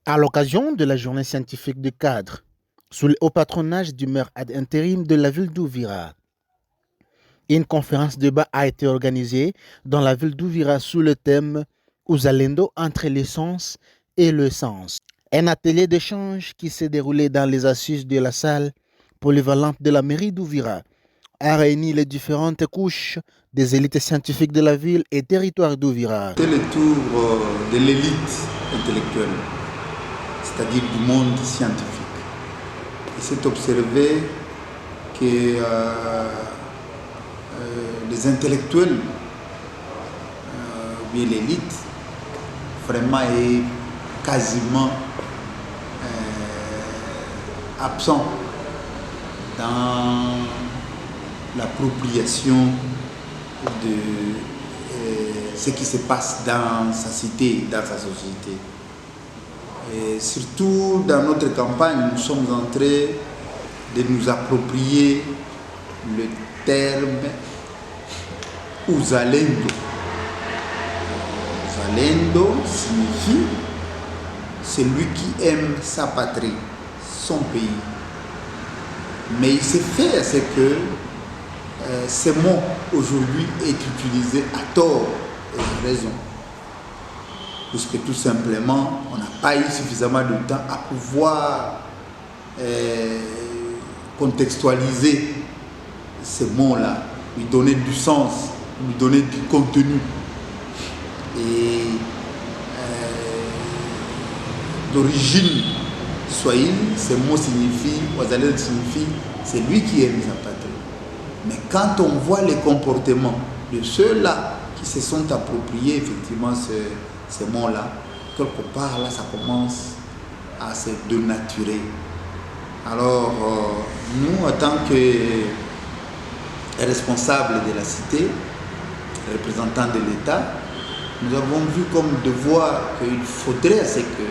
À l'occasion de la journée scientifique du cadre, sous le haut patronage du maire ad intérim de la ville d'Ouvira, une conférence débat a été organisée dans la ville d'Ouvira sous le thème Uzalendo entre les sens et le sens. Un atelier d'échange qui s'est déroulé dans les assises de la salle polyvalente de la mairie d'Ouvira a réuni les différentes couches des élites scientifiques de la ville et territoire d'Ouvira. C'est le tour de l'élite intellectuelle, c'est-à-dire du monde scientifique. Il s'est observé que les intellectuels, bien l'élite, vraiment est quasiment absent dans l'appropriation de ce qui se passe dans sa cité, dans sa société. Et surtout dans notre campagne, nous sommes en train de nous approprier le terme Uzalendo. Uzalendo signifie celui qui aime sa patrie, son pays. Mais il s'est fait à ce que ce mot aujourd'hui est utilisé à tort et à raison. Puisque tout simplement, on n'a pas eu suffisamment de temps à pouvoir contextualiser ce mot-là, lui donner du sens, lui donner du contenu. Et d'origine swahili, ce mot signifie, Wazalendo signifie, c'est lui qui aime sa patrie. Mais quand on voit les comportements de ceux-là qui se sont appropriés effectivement ce mot-là, quelque part là, ça commence à se dénaturer. Alors, nous, en tant que responsables de la cité, représentants de l'État, nous avons vu comme devoir qu'il faudrait ce que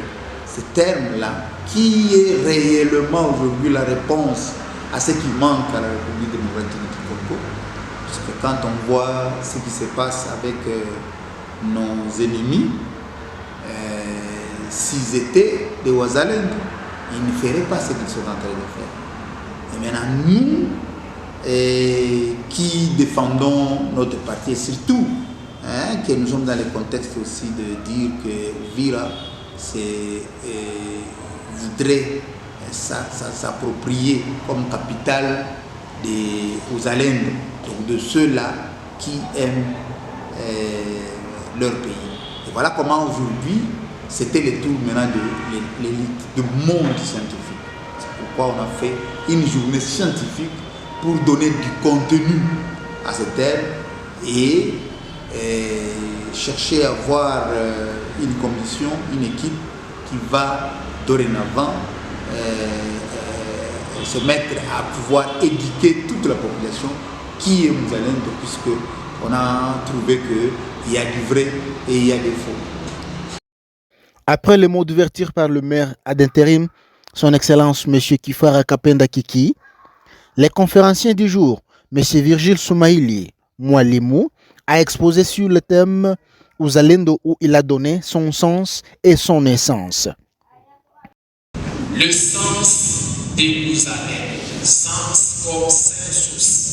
ce terme-là, qui est réellement aujourd'hui la réponse à ce qui manque à la République démocratique du Congo, parce que quand on voit ce qui se passe avec nos ennemis, s'ils étaient des Wazalendo, ils ne feraient pas ce qu'ils sont en train de faire. Et maintenant, nous, qui défendons notre parti, et surtout que nous sommes dans le contexte aussi de dire que Vira voudrait s'approprier comme capitale des Uzalendo, donc de ceux-là qui aiment leur pays. Et voilà comment aujourd'hui, c'était le tour maintenant de l'élite, du monde scientifique. C'est pourquoi on a fait une journée scientifique pour donner du contenu à ce thème et chercher à avoir une commission, une équipe qui va dorénavant se mettre à pouvoir éduquer toute la population qui est Uzalendo, puisque on a trouvé qu'il y a du vrai et il y a des faux. Après le mot d'ouverture par le maire ad intérim, son Excellence M. Kifara Kapenda Kiki, les conférenciers du jour, M. Virgile Soumaïli Moualimou, a exposé sur le thème Uzalendo où il a donné son sens et son essence. Le sens de Uzalendo, sens consensus.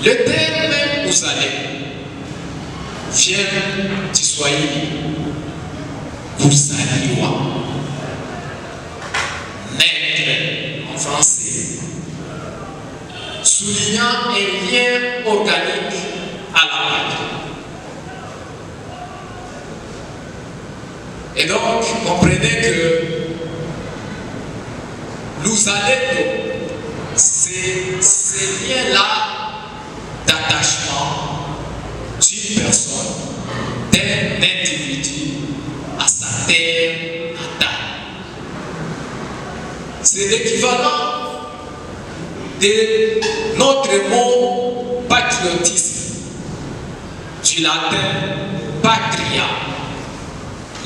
Le terme Uzalendo vient du Swahili Kuzaliwa, naître en français, soulignant un lien organique à la patrie. Et donc, comprenez que l'Uzalendo, c'est ces liens-là d'attachement d'une personne, d'un individu à sa terre natale. C'est l'équivalent de notre mot patriotisme, du latin patria,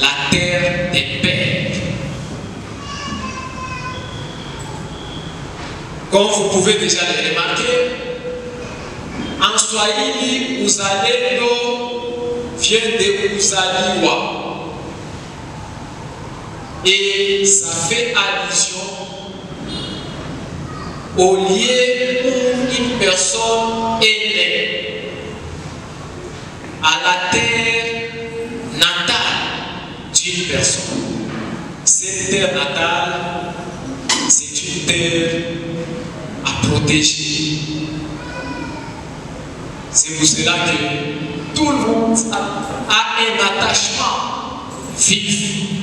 la terre des pères. Comme vous pouvez déjà le remarquer, en Swahili, Uzalendo vient de Ouzaliwa. Et ça fait allusion au lieu où une personne est née, à la terre natale d'une personne. Cette terre natale, c'est une terre à protéger. C'est pour cela que tout le monde a un attachement vif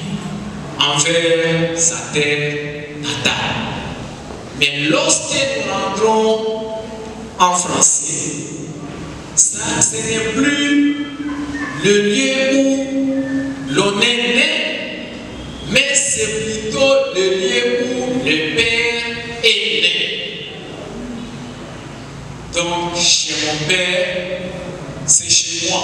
envers sa terre natale. Mais lorsque nous rentrons en français, ça, ce n'est plus le lieu où l'on est né, mais c'est plutôt le lieu où le Père est né. Donc, chez mon Père, c'est chez moi.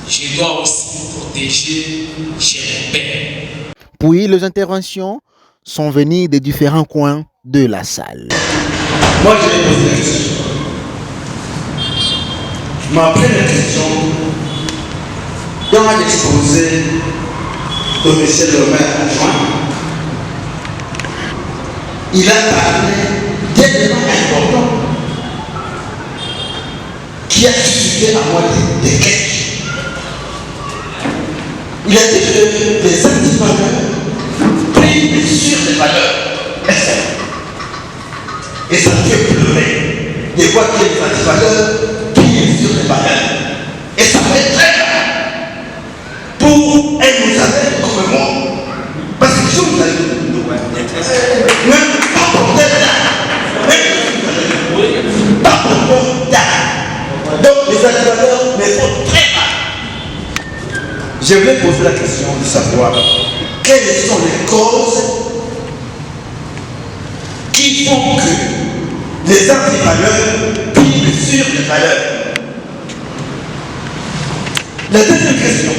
Je dois aussi me protéger chez mon Père. Puis les interventions sont venues des différents coins de la salle. Moi, je vais poser la question. Ma première question, dans l'exposé de M. le maire adjoint, il a parlé d'éléments importants qui a suscité à moi des questions. Il a dit que les antivaleurs priment sur les valeurs. Et ça fait pleurer de voir que les antivaleurs priment sur les valeurs. Et ça fait très mal pour un Moussavet comme moi. Parce que si vous allez même pas pour pas pour d'âme. Donc les antivaleurs me font très mal. Je voulais poser la question de savoir quelles sont les causes qui font que les antivaleurs priment sur les valeurs. La deuxième question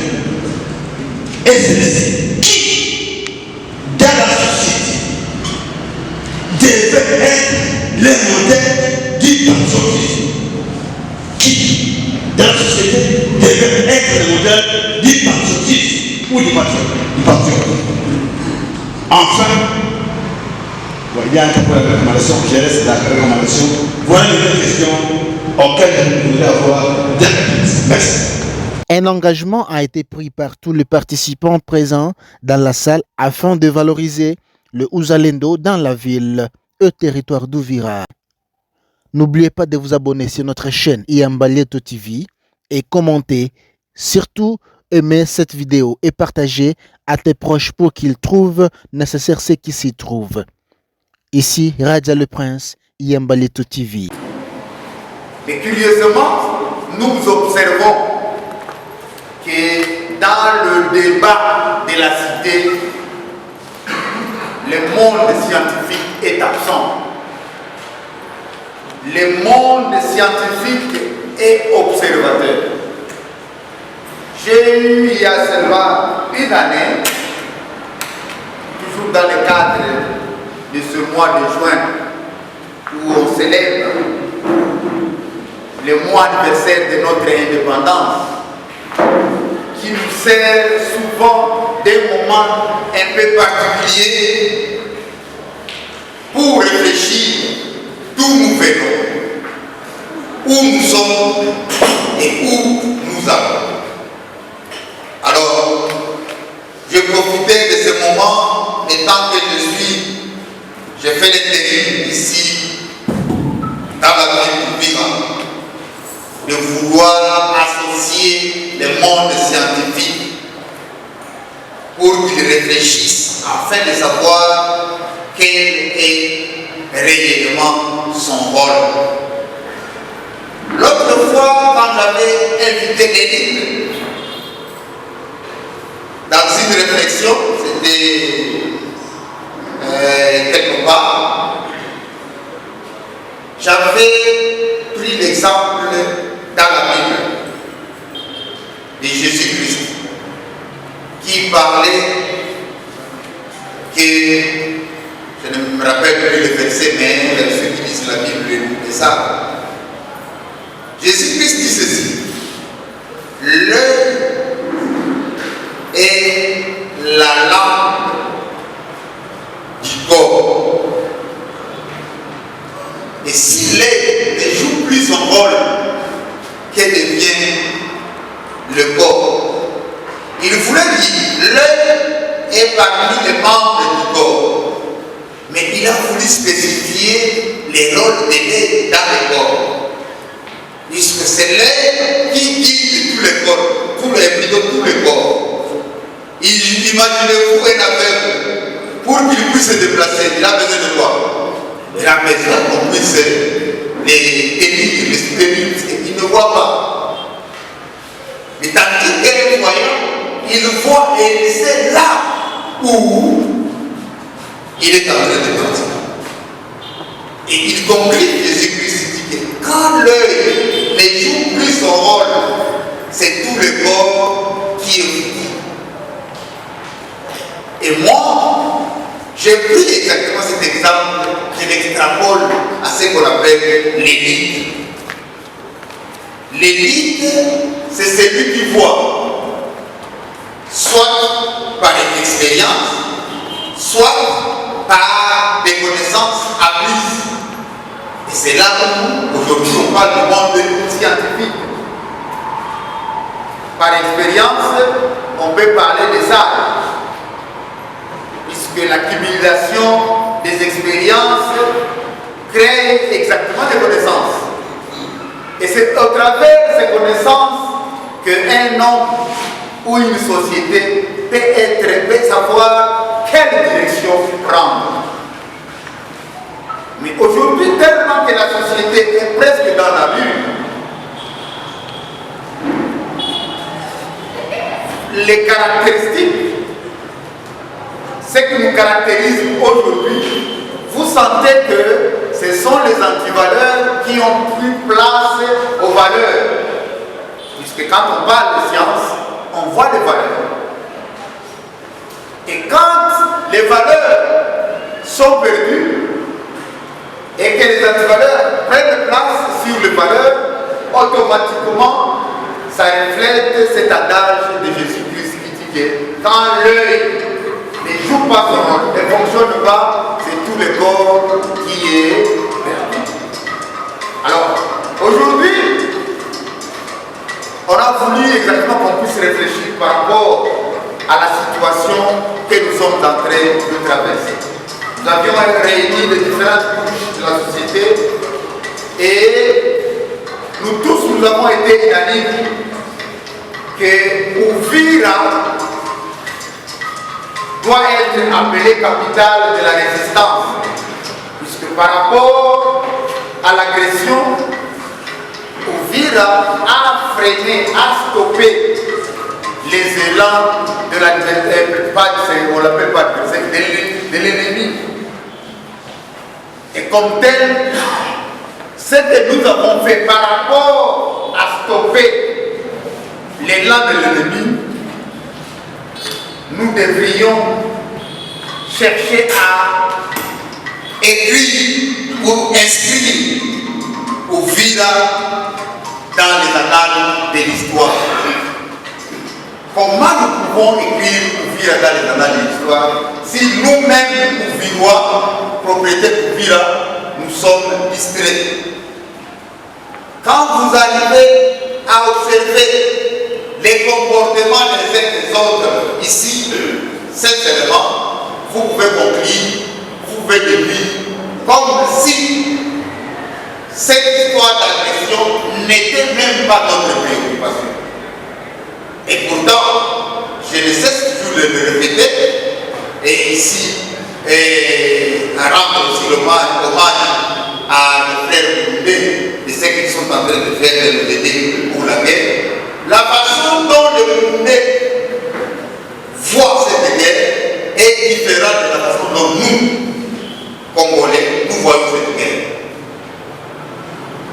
est celle-ci. Qui, dans la société, devait être le modèle du patriotisme? Qui, dans la société, devait être le modèle du patriotisme ou du patriotisme? Enfin, il y a un peu de recommandation, je laisse la recommandation. Voilà les deux questions auxquelles je voudrais avoir des réponses. Merci. Un engagement a été pris par tous les participants présents dans la salle afin de valoriser le Ouzalendo dans la ville et territoire d'Ouvira. N'oubliez pas de vous abonner sur notre chaîne Iyambaleto TV et commenter. Surtout, aimez cette vidéo et partagez à tes proches pour qu'ils trouvent nécessaire ce qui s'y trouve. Ici, Raja le Prince, Iyambaleto TV. Mais curieusement, nous observons que dans le débat de la cité, le monde scientifique est absent. Le monde scientifique est observateur. J'ai eu il y a seulement une année, toujours dans le cadre de ce mois de juin, où on célèbre le mois anniversaire de notre indépendance, qui nous sert souvent des moments un peu particuliers pour réfléchir d'où nous venons, où nous sommes et où nous allons. Alors, je profitais de ce moment, étant que je fais l'intérim ici, dans la ville d'Ouvira, de vouloir associer le monde scientifique pour qu'ils réfléchissent afin de savoir quel est réellement son rôle. L'autre fois, quand j'avais invité l'élite dans une réflexion, c'était quelque part, j'avais pris l'exemple dans la Bible de Jésus-Christ qui parlait que, je ne me rappelle plus le verset, mais ceux qui lisent la Bible le savent. Jésus-Christ dit ceci: l'œil est la lampe du corps. Et si l'œil ne joue plus son rôle, quel devient le corps? Il voulait dire l'œil est parmi les membres du corps, mais il a voulu spécifier les rôles de l'œil dans le corps, puisque c'est l'œil qui guide tous les corps, plutôt tous les corps. Imaginez-vous un aveugle, pour qu'il puisse se déplacer, il a besoin de quoi? Il a besoin qu'on puisse les tenir, il ne voit pas. Mais tandis qu'un voyant, il voit et c'est là où il est en train de partir. Et il comprit Jésus-Christ dit que quand l'œil ne joue plus son rôle, c'est tout le corps qui est foutu. Et moi, j'ai pris exactement cet exemple, je l'extrapole à ce qu'on appelle l'élite. L'élite, c'est celui qui voit, soit par une expérience, soit par des connaissances apprises. Et c'est là où aujourd'hui on parle du monde scientifique. Par expérience, on peut parler des arts, puisque l'accumulation des expériences crée exactement des connaissances. Et c'est au travers de ces connaissances qu'un homme ou une société peut savoir quelle direction prendre. Mais aujourd'hui, tellement que la société est presque dans la rue, les caractéristiques, ce qui nous caractérise aujourd'hui, vous sentez que ce sont les antivaleurs qui ont pris place aux valeurs. Puisque quand on parle de science, on voit les valeurs. Et quand les valeurs sont perdues et que les antivaleurs prennent place sur les valeurs, automatiquement, ça reflète cet adage de Jésus-Christ qui dit que quand l'œil ne joue pas son rôle, ne fonctionne pas, c'est tout le corps qui est perdu. Alors, aujourd'hui, on a voulu exactement qu'on puisse réfléchir par rapport à la situation que nous sommes en train de traverser. Nous avions réuni les différentes couches de la société et nous tous, nous avons été unanimes que Uvira doit être appelée capitale de la résistance, puisque par rapport à l'agression, Uvira a freiné, a stoppé les élans de la on l'appelle pas de l'ennemi. Et comme tel, ce que nous avons fait par rapport à stopper l'élan de l'ennemi, nous devrions chercher à écrire ou inscrire Uvira dans les annales de l'histoire. Comment nous pouvons écrire Uvira dans les annales de l'histoire si nous-mêmes, Uvirois, propriétaires d'Uvira, nous sommes distraits? Quand vous arrivez à observer les comportements des uns des autres ici, sincèrement, vous pouvez conclure, vous pouvez déduire, comme si cette histoire d'agression n'était même pas notre préoccupation. Et pourtant, je ne cesse toujours de le répéter, et ici, à rendre aussi hommage à nos frères burundais de ce qu'ils sont en train de faire de nous aider pour la guerre. La façon dont les Burundais voient cette guerre est différente de la façon dont nous, Congolais, nous voyons cette guerre.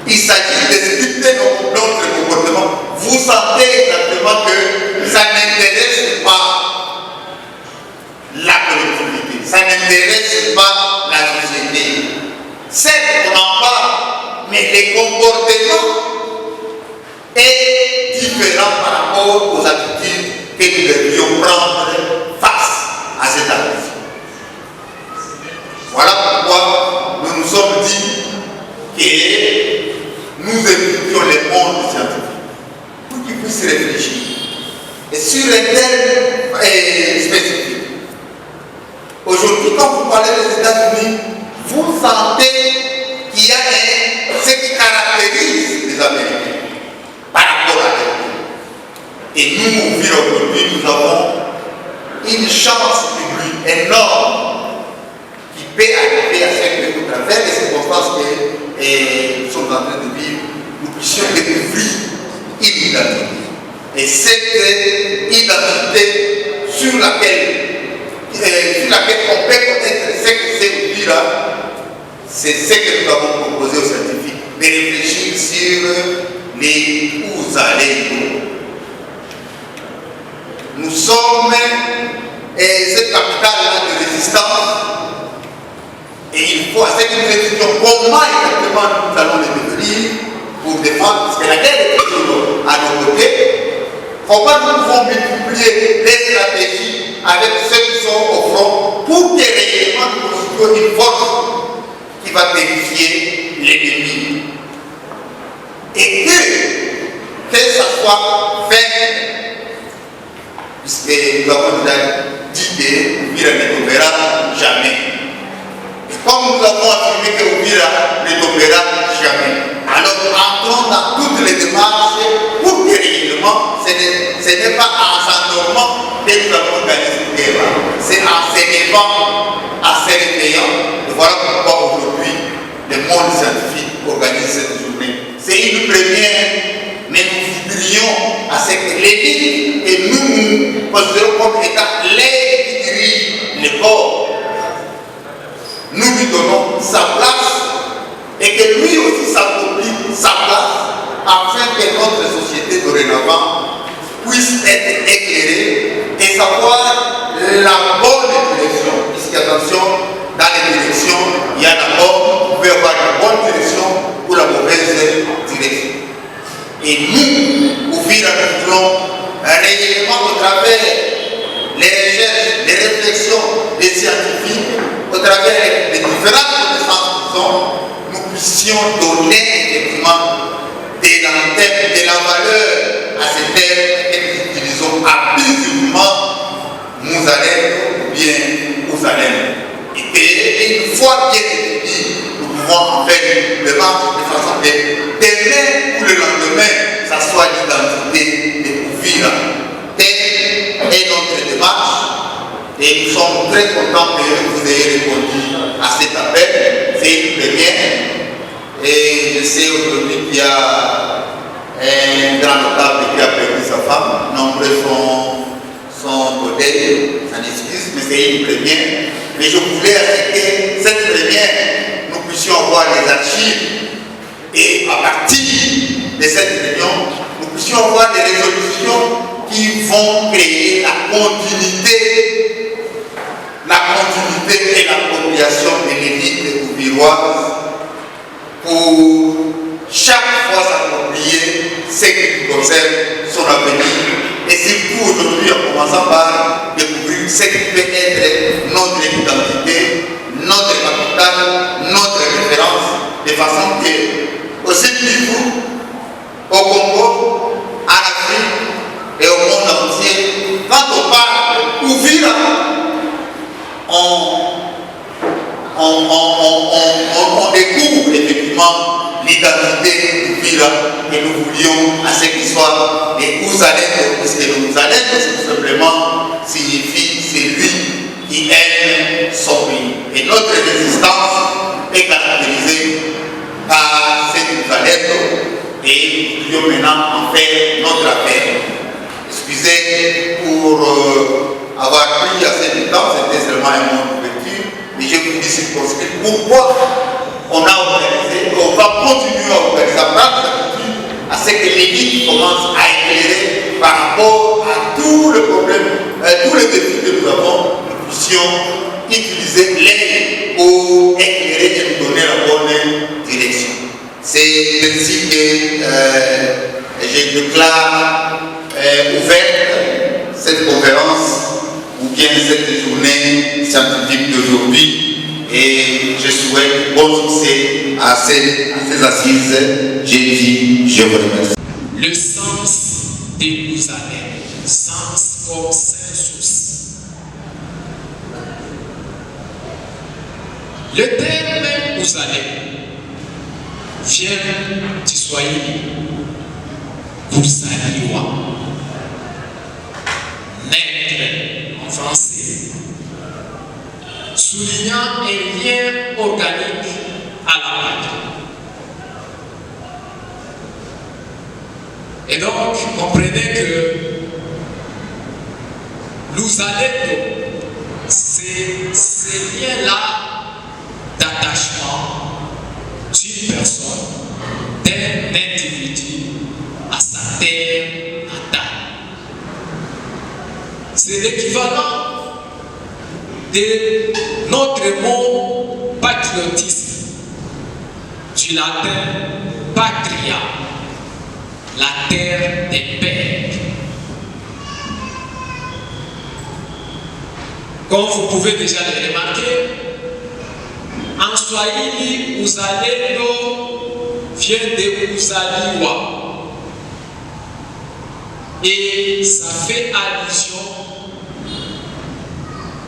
Il s'agit de sculpter notre comportement. Vous sentez exactement que ça n'intéresse pas la collectivité, ça n'intéresse pas la société. Certes, on en parle, mais les comportements est différent par rapport que nous devions prendre face à cette agression. Voilà pourquoi nous nous sommes dit que nous invitions les mondes scientifiques pour qu'ils puissent réfléchir. Et sur un thème spécifique. Aujourd'hui, quand vous parlez des États-Unis, vous sentez qu'il y a ce qui caractérise les Américains par rapport à l'Europe. Et nous, aujourd'hui, nous avons une chance publique énorme qui peut arriver à chaque pays au travers des circonstances que nous sommes en train de vivre. Nous puissions découvrir une identité. Et cette identité sur laquelle on peut connaître ce que c'est Uvira, c'est ce que nous avons proposé aux scientifiques, de réfléchir sur les Ouzalendo. Nous sommes cette capitale de résistance et il faut à ce que nous étudions comment exactement nous allons les devenir pour défendre, parce que la guerre est toujours à nos côtés. Comment nous pouvons multiplier les stratégies avec ceux qui sont au front pour que réellement nous constituions une force qui va vérifier l'ennemi. Et que ça soit fait, puisque nous avons déjà dit que Uvira ne tombera jamais. Et comme nous avons affirmé que Uvira ne tombera jamais, alors entrons dans toutes les démarches pour que réellement ce n'est pas en s'endormant que nous avons gagné cette guerre. C'est en s'élevant, en se réveillant. Et voilà pourquoi aujourd'hui le monde scientifique organise cette journée. C'est une première, mais nous voudrions à ce que l'élite que nous considérons comme étant l'aide qui dirige le corps, nous lui donnons sa place et que lui aussi s'approprie sa place afin que notre société dorénavant puisse être éclairée et savoir la bonne direction. Puisque attention, dans les directions, il y a d'abord, vous pouvez avoir la bonne direction ou la mauvaise direction. Et nous, Uvira, nous voulons réellement au travers les recherches, les réflexions des scientifiques, au travers des différentes connaissances qu'ils ont, nous puissions donner effectivement de l'antenne, de la valeur à ces termes que nous utilisons abusivement, nous allons ou bien nous allons. Et une fois bien étudié, nous pouvons en faire le marche de façon que demain ou le lendemain, ça soit l'identité de Uvira. Telle est notre démarche. Et nous sommes très contents que vous ayez répondu à cet appel. C'est une première. Et je sais aujourd'hui qu'il y a un grand notable qui a perdu sa femme. Nombreux sont modèles, ça n'excuse, mais c'est une première. Mais je voulais que cette première, nous puissions voir les archives. Et à partir de cette réunion, nous puissions voir des résolutions qui vont créer la continuité et l'appropriation de l'élite ouviroise pour chaque fois s'approprier ce qui concerne son avenir. Et surtout aujourd'hui, en commençant par découvrir ce qui peut être notre identité, notre capitale, notre référence, de façon que, aussi Kivu, au Congo, en Afrique et au monde entier, quand on parle Uvira, on découvre effectivement l'identité d'Uvira que nous voulions à ce qu'il soit les Ouzalendo, puisque le Ouzalendo, c'est tout simplement signifie c'est lui qui aime son pays. Et notre résistance est caractérisée par cet Ouzalendo et nous voulions maintenant en faire notre affaire. Excusez pour avoir pris assez de temps, c'était seulement un mot d'ouverture, mais je vous dis circonscrit pourquoi on a organisé, on va continuer à organiser, à prendre l'habitude à ce que l'élite commence à éclairer par rapport à tous les problèmes, tous les défis que nous avons, nous puissions utiliser l'aide pour éclairer et nous donner la bonne direction. C'est ainsi que je déclare ouverte cette tiennent cette journée scientifique d'aujourd'hui et je souhaite bon succès à ces assises. J'ai dit, je vous remercie. Le sens de Jérusalem, sens comme sensus. Le terme Jérusalem vient du Swahili, Kuzaliwa, naître en français, soulignant un lien organique à la patrie. Et donc, comprenez que l'Usalendo, c'est ces liens-là d'attachement d'une personne, d'un individu à sa terre natale. C'est l'équivalent de notre mot patriotisme, du latin patria, la terre des pères. Comme vous pouvez déjà le remarquer, en Swahili, Uzalendo vient de Uzaliwa. Et ça fait allusion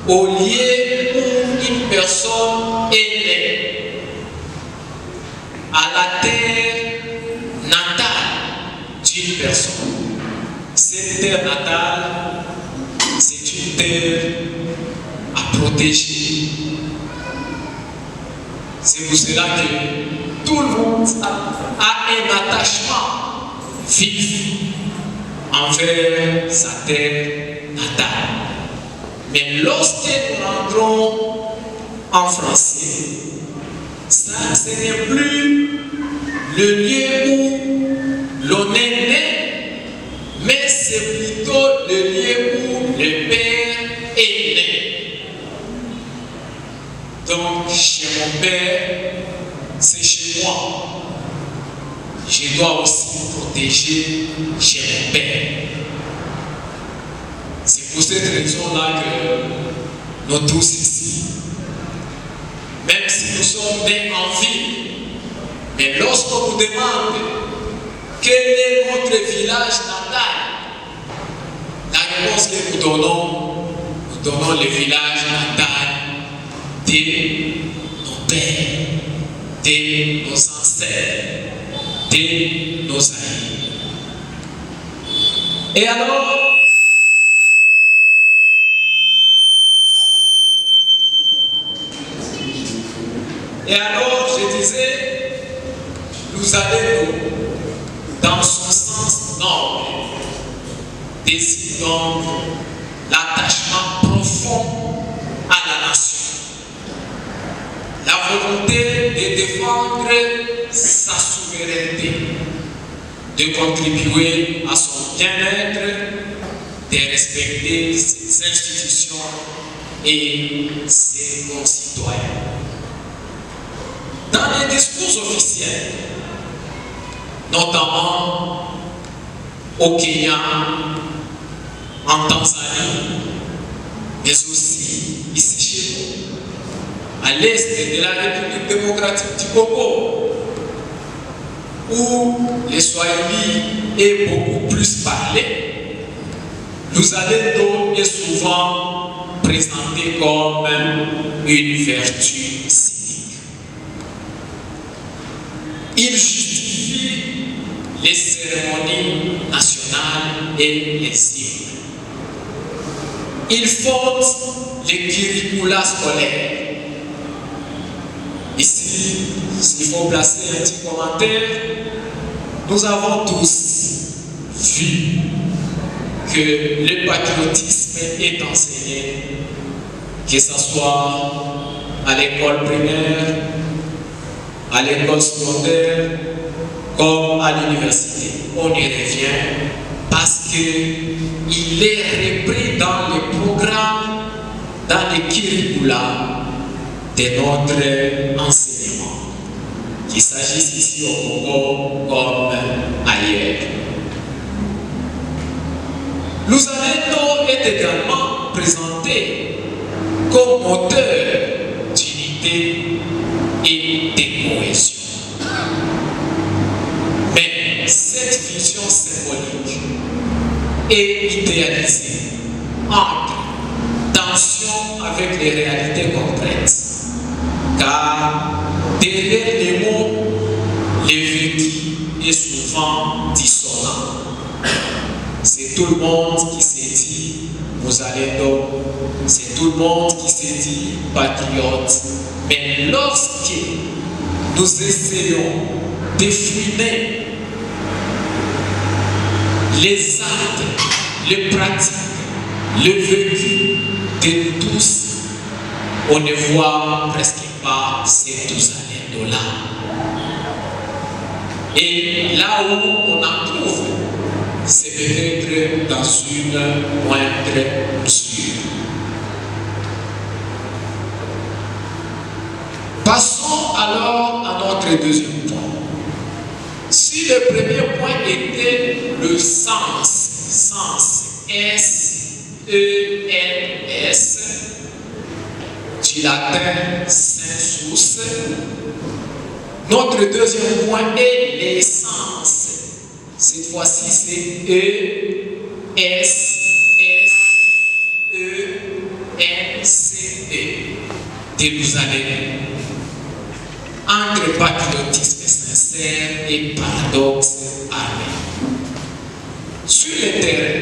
au lieu où une personne est née, à la terre natale d'une personne. Cette terre natale, c'est une terre à protéger. C'est pour cela que tout le monde a un attachement vif envers sa terre natale. Mais lorsque nous rentrons en français, ça, ce n'est plus le lieu où l'on est né, mais c'est plutôt le lieu où le père est né. Donc, chez mon père, c'est chez moi. Je dois aussi me protéger chez mon père. C'est pour cette raison-là que nous tous ici, même si nous sommes nés en ville, mais lorsqu'on nous demande quel est notre village natal, la réponse que nous donnons le village natal de nos pères, de nos ancêtres, de nos aïeux. Et alors, je disais, nous allons dans son sens noble, désigne donc l'attachement profond à la nation, la volonté de défendre sa souveraineté, de contribuer à son bien-être, de respecter ses institutions et ses concitoyens. Dans les discours officiels, notamment au Kenya, en Tanzanie, mais aussi ici chez nous, à l'est de la République démocratique du Congo, où le Swahili est beaucoup plus parlé, l'Uzalendo est souvent présenté comme une vertu civique. Il justifie les cérémonies nationales et les hymnes. Il fonde les curricula scolaires. Ici, s'il faut placer un petit commentaire, nous avons tous vu que le patriotisme est enseigné, que ce soit à l'école primaire, à l'école secondaire, comme à l'université. On y revient parce qu'il est repris dans les programmes, dans les curricula de notre enseignement, qu'il s'agisse ici au Congo comme ailleurs. L'Uzalendo est également présenté comme moteur d'unité et de cohésion. Mais cette vision symbolique est idéalisée entre tension avec les réalités concrètes, car derrière les mots, le vécu est souvent dissonant. C'est tout le monde qui se dit Muzalendo, c'est tout le monde qui se dit patriote. Mais lorsque nous essayons d'effriner les actes, les pratiques, le vécu de tous, on ne voit presque pas ces Muzalendo là. Et là où on en trouve, c'est peut-être dans une moindre mesure. Passons alors à notre deuxième point. Si le premier point était le sens, S-E-N-S, du latin sensus, notre deuxième point est l'essence. Cette fois-ci, c'est E-S-S-E-N-C-E. De nous aller entre patriotisme sincère et paradoxe armé. Sur le terrain,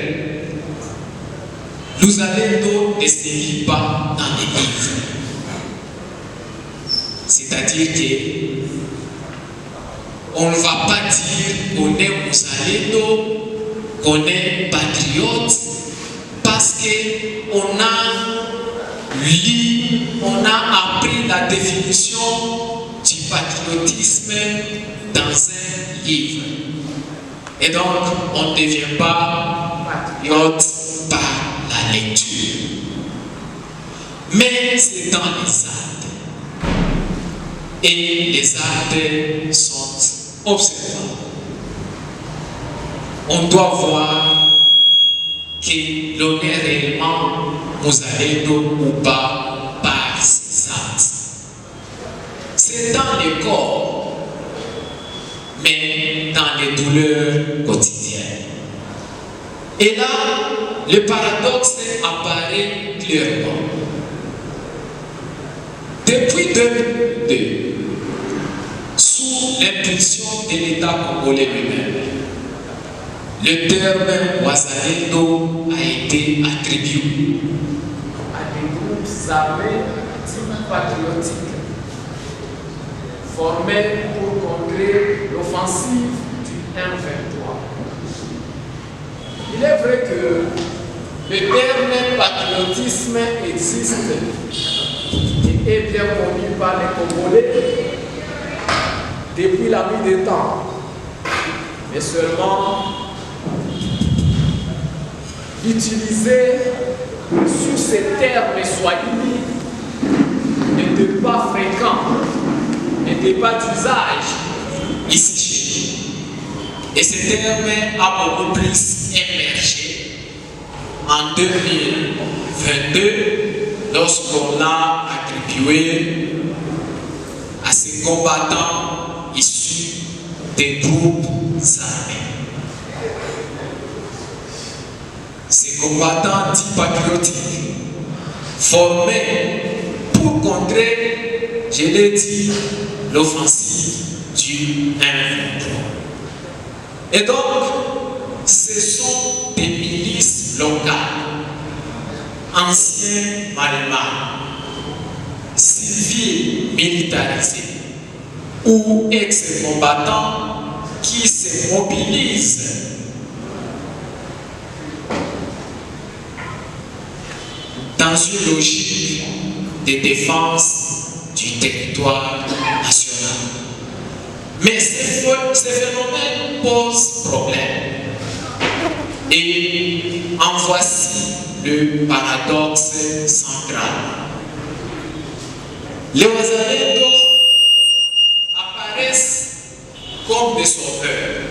Luzalendo ne se lit pas dans les livres. C'est-à-dire qu'on ne va pas dire qu'on est Muzalendo, qu'on est patriote, parce qu'on a lu, on a appris la définition du patriotisme dans un livre. Et donc, on ne devient pas patriote par la lecture. Mais c'est dans les actes. Et les actes sont observables. On doit voir que l'on est réellement Muzalendo ou pas par ses actes. C'est dans les corps, mais dans les douleurs quotidiennes. Et là, le paradoxe apparaît clairement. Depuis 2002, sous l'impulsion de l'État congolais lui-même, le terme Muzalendo a été attribué à des groupes armés patriotiques formés pour contrer l'offensive du M23. Il est vrai que le terme patriotisme existe et est bien connu par les Congolais depuis la nuit des temps, mais seulement utiliser sur ces termes swahili n'était pas fréquent, n'était pas d'usage ici chez nous. Et ce terme a beaucoup plus émergé en 2022 lorsqu'on l'a attribué à ces combattants issus des groupes armés. Ces combattants dits patriotiques, formés pour contrer, je l'ai dit, l'offensive du M23. Et donc, ce sont des milices locales, anciens malémas, civils militarisés ou ex-combattants qui se mobilisent dans une logique de défense du territoire national. Mais ces phénomènes posent problème. Et en voici le paradoxe central. Les Muzalendo apparaissent comme des sauveurs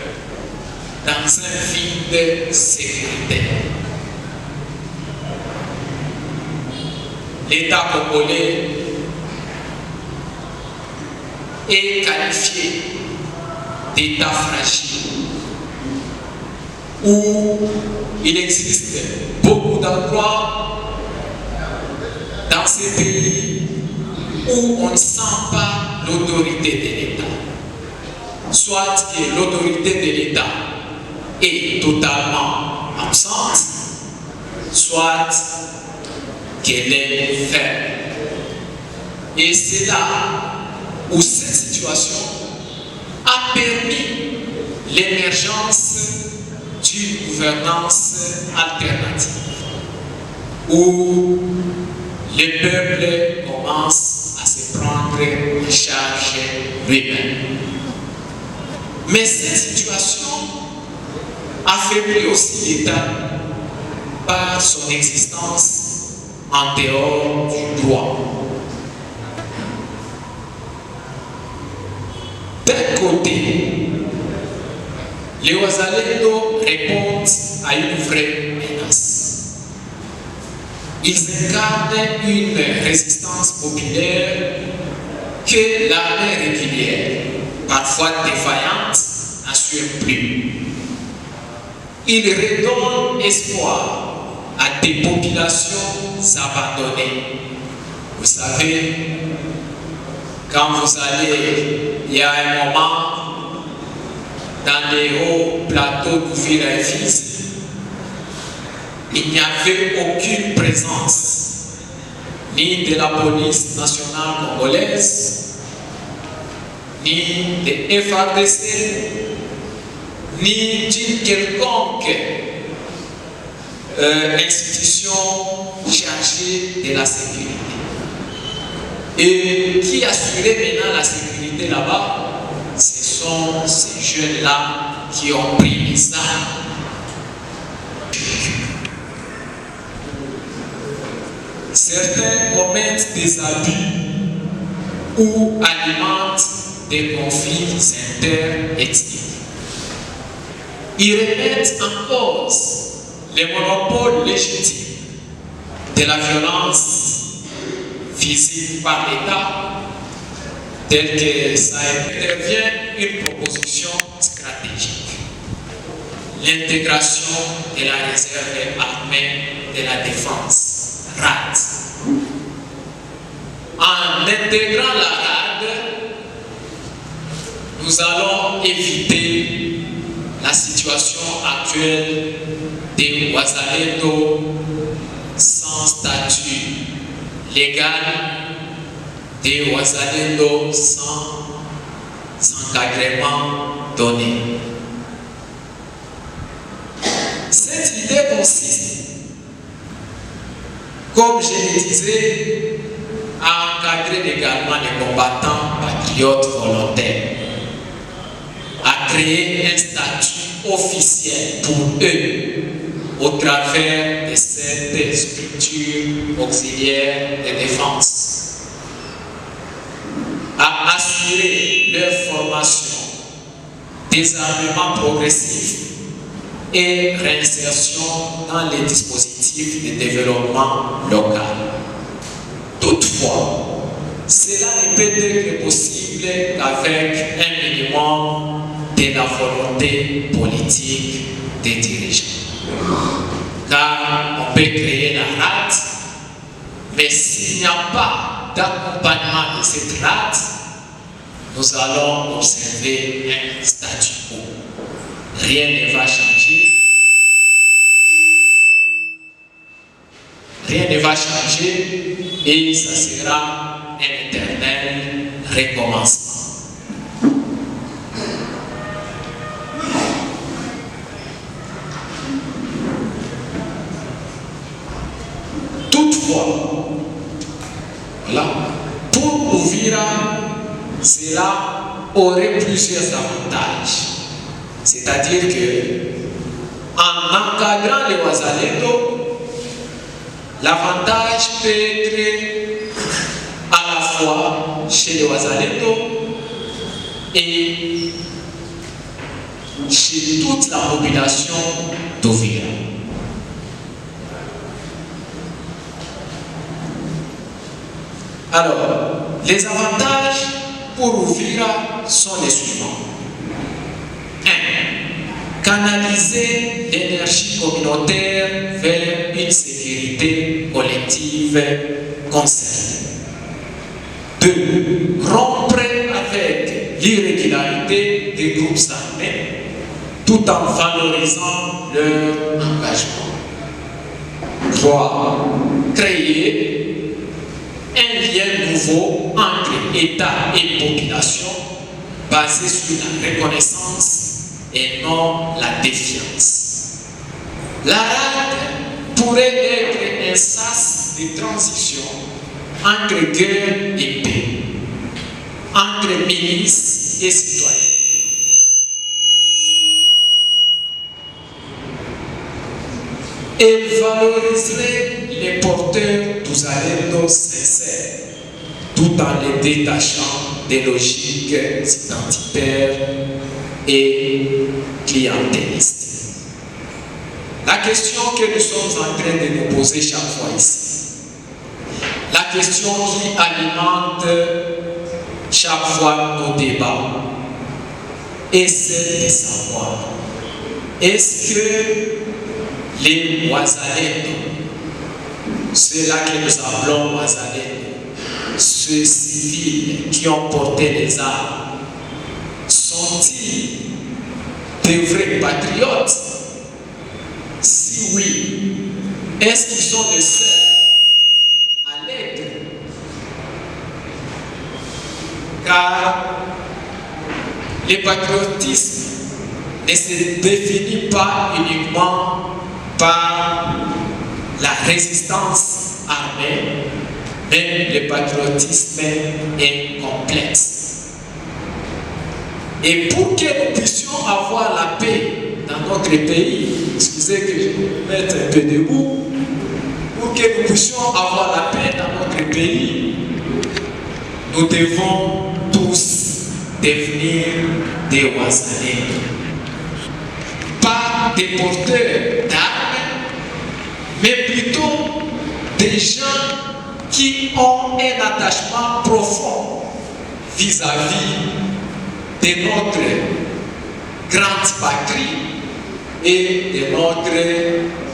dans un vide sécuritaire. l'État congolais est qualifié d'État fragile, où il existe beaucoup d'endroits dans ces pays où on ne sent pas l'autorité de l'État. Soit que l'autorité de l'État est totalement absente, soit qu'elle est faible. Et c'est là où cette situation a permis l'émergence d'une gouvernance alternative, où le peuple commence à se prendre en charge lui-même. Mais cette situation affaiblit aussi l'État par son existence en dehors du droit. D'un côté, les Wazalendo répondent à une vraie menace. Ils incarnent une résistance populaire que l'armée régulière, parfois défaillante, n'assure plus. Ils redonnent espoir à des populations abandonnées. Vous savez, quand vous allez, il y a un moment, dans les hauts plateaux d'Uvira et Fizi, il n'y avait aucune présence, ni de la police nationale congolaise, ni de FARDC, ni d'une quelconque institution chargée de la sécurité. Et qui assurait maintenant la sécurité là-bas? Ce sont ces jeunes-là qui ont pris les armes. Certains commettent des abus ou alimentent des conflits interethniques. Ils remettent en cause les monopoles légitimes de la violence physique par l'État, tel que ça intervient une proposition stratégique. L'intégration de la réserve armée de la défense, RAD. En intégrant la RAD, nous allons éviter la situation actuelle des Wazalendo sans statut légal, des Wazalendo sans encadrement donné. Cette idée consiste, comme je le disais, à encadrer également les combattants patriotes volontaires, à créer un statut officiel pour eux au travers de cette structure auxiliaire de défense, à assurer leur formation, désarmement progressif et réinsertion dans les dispositifs de développement local. Toutefois, cela ne peut être possible qu'avec un minimum de la volonté politique des dirigeants. Car on peut créer la RAD, mais s'il n'y a pas d'accompagnement de cette RAD, nous allons observer un statu quo. Rien ne va changer. Rien ne va changer et ça sera un éternel recommencement. Toutefois, là, pour Uvira, cela aurait plusieurs avantages. C'est-à-dire que en encadrant les Wazalendo, l'avantage peut être à la fois chez les Wazalendo et chez toute la population d'Uvira. Alors, les avantages pour Uvira sont les suivants. 1. Canaliser l'énergie communautaire vers une sécurité collective concertée. 2. Rompre avec l'irrégularité des groupes armés tout en valorisant leur engagement. 3. Créer un lien nouveau entre État et population basé sur la reconnaissance et non la défiance. La RAD pourrait être un sas de transition entre guerre et paix, entre milices et citoyens. Elle valoriserait les porteurs d'Uzalendo sincères, tout en les détachant des logiques identitaires et clientélistes. La question que nous sommes en train de nous poser chaque fois ici, la question qui alimente chaque fois nos débats, est celle de savoir, est-ce que les Wazalendo, ceux-là que nous appelons Wazalendo, ceux civils qui ont porté les armes, sont-ils des vrais patriotes? Si oui, est-ce qu'ils sont les seuls à l'être? Car le patriotisme ne se définit pas uniquement par la résistance armée, mais le patriotisme est complexe. Et pour que nous puissions avoir la paix dans notre pays, excusez que je me mette un peu debout, pour que nous puissions avoir la paix dans notre pays, nous devons tous devenir des Wazalendo. Pas des porteurs d'armes, mais plutôt des gens qui ont un attachement profond vis-à-vis de notre grande patrie et de notre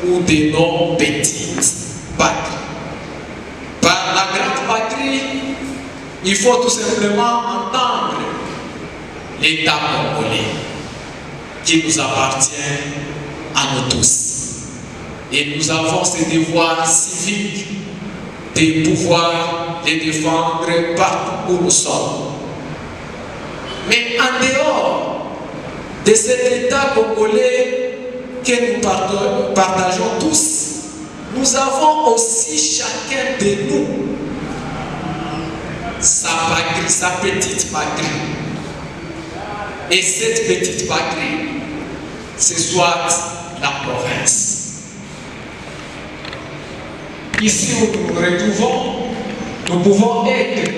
ou de nos petites patries. Par la grande patrie, il faut tout simplement entendre l'État congolais qui nous appartient à nous tous. Et nous avons ce devoir civique de pouvoir les défendre partout où nous sommes. Mais en dehors de cet État congolais que nous partageons tous, nous avons aussi chacun de nous sa patrie, sa petite patrie. Et cette petite patrie, c'est soit la province. Ici où nous nous retrouvons, nous pouvons être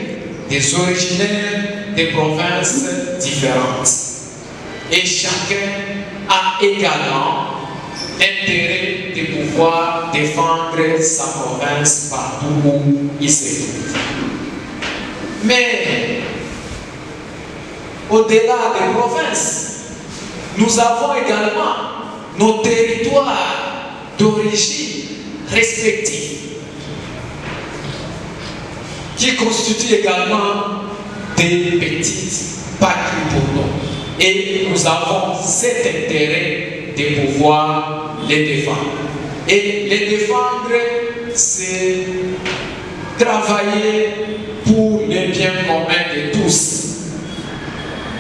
des originaires des provinces différentes. Et chacun a également l'intérêt de pouvoir défendre sa province partout où il se trouve. Mais au-delà des provinces, nous avons également nos territoires d'origine respectifs qui constituent également des petites patries pour nous. Et nous avons cet intérêt de pouvoir les défendre. Et les défendre, c'est travailler pour le bien commun de tous.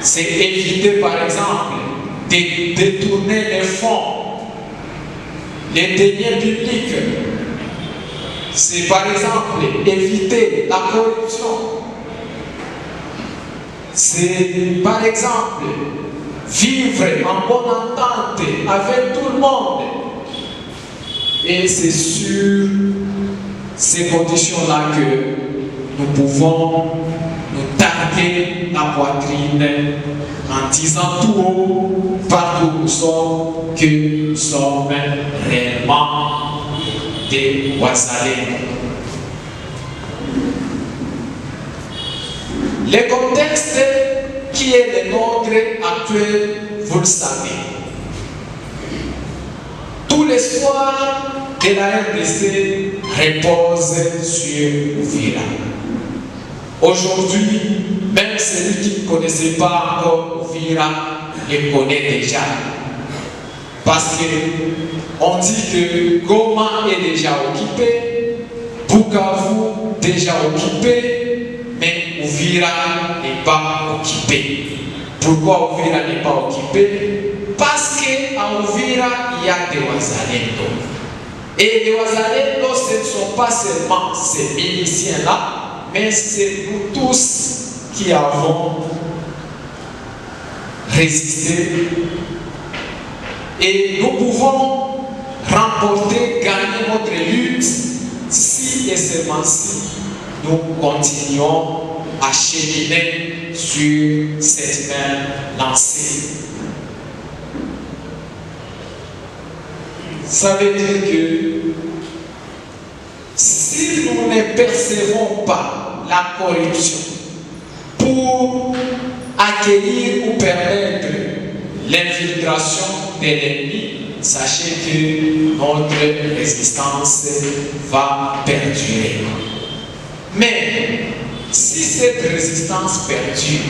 C'est éviter, par exemple, de détourner les fonds, les deniers publics. C'est, par exemple, éviter la corruption. C'est, par exemple, vivre en bonne entente avec tout le monde. Et c'est sur ces conditions-là que nous pouvons nous taper la poitrine en disant tout haut, partout où nous sommes, que nous sommes réellement des Wazalendo. Le contexte qui est le nôtre actuel, vous le savez. Tout l'espoir de la RDC repose sur Uvira. Aujourd'hui, même celui qui ne connaissait pas encore Uvira le connaît déjà. Parce qu'on dit que Goma est déjà occupé, Bukavu déjà occupé, mais Uvira n'est pas occupé. Pourquoi Uvira n'est pas occupé? Parce qu'à Uvira, il y a des Wazalendo. Et les Wazalendo, ce ne sont pas seulement ces miliciens-là, mais c'est nous tous qui avons résisté. Et nous pouvons remporter, gagner notre lutte si et seulement si nous continuons à cheminer sur cette même lancée. Ça veut dire que si nous ne percevons pas la corruption pour accueillir ou permettre l'infiltration de l'ennemi, sachez que notre résistance va perdurer. Mais si cette résistance perdure,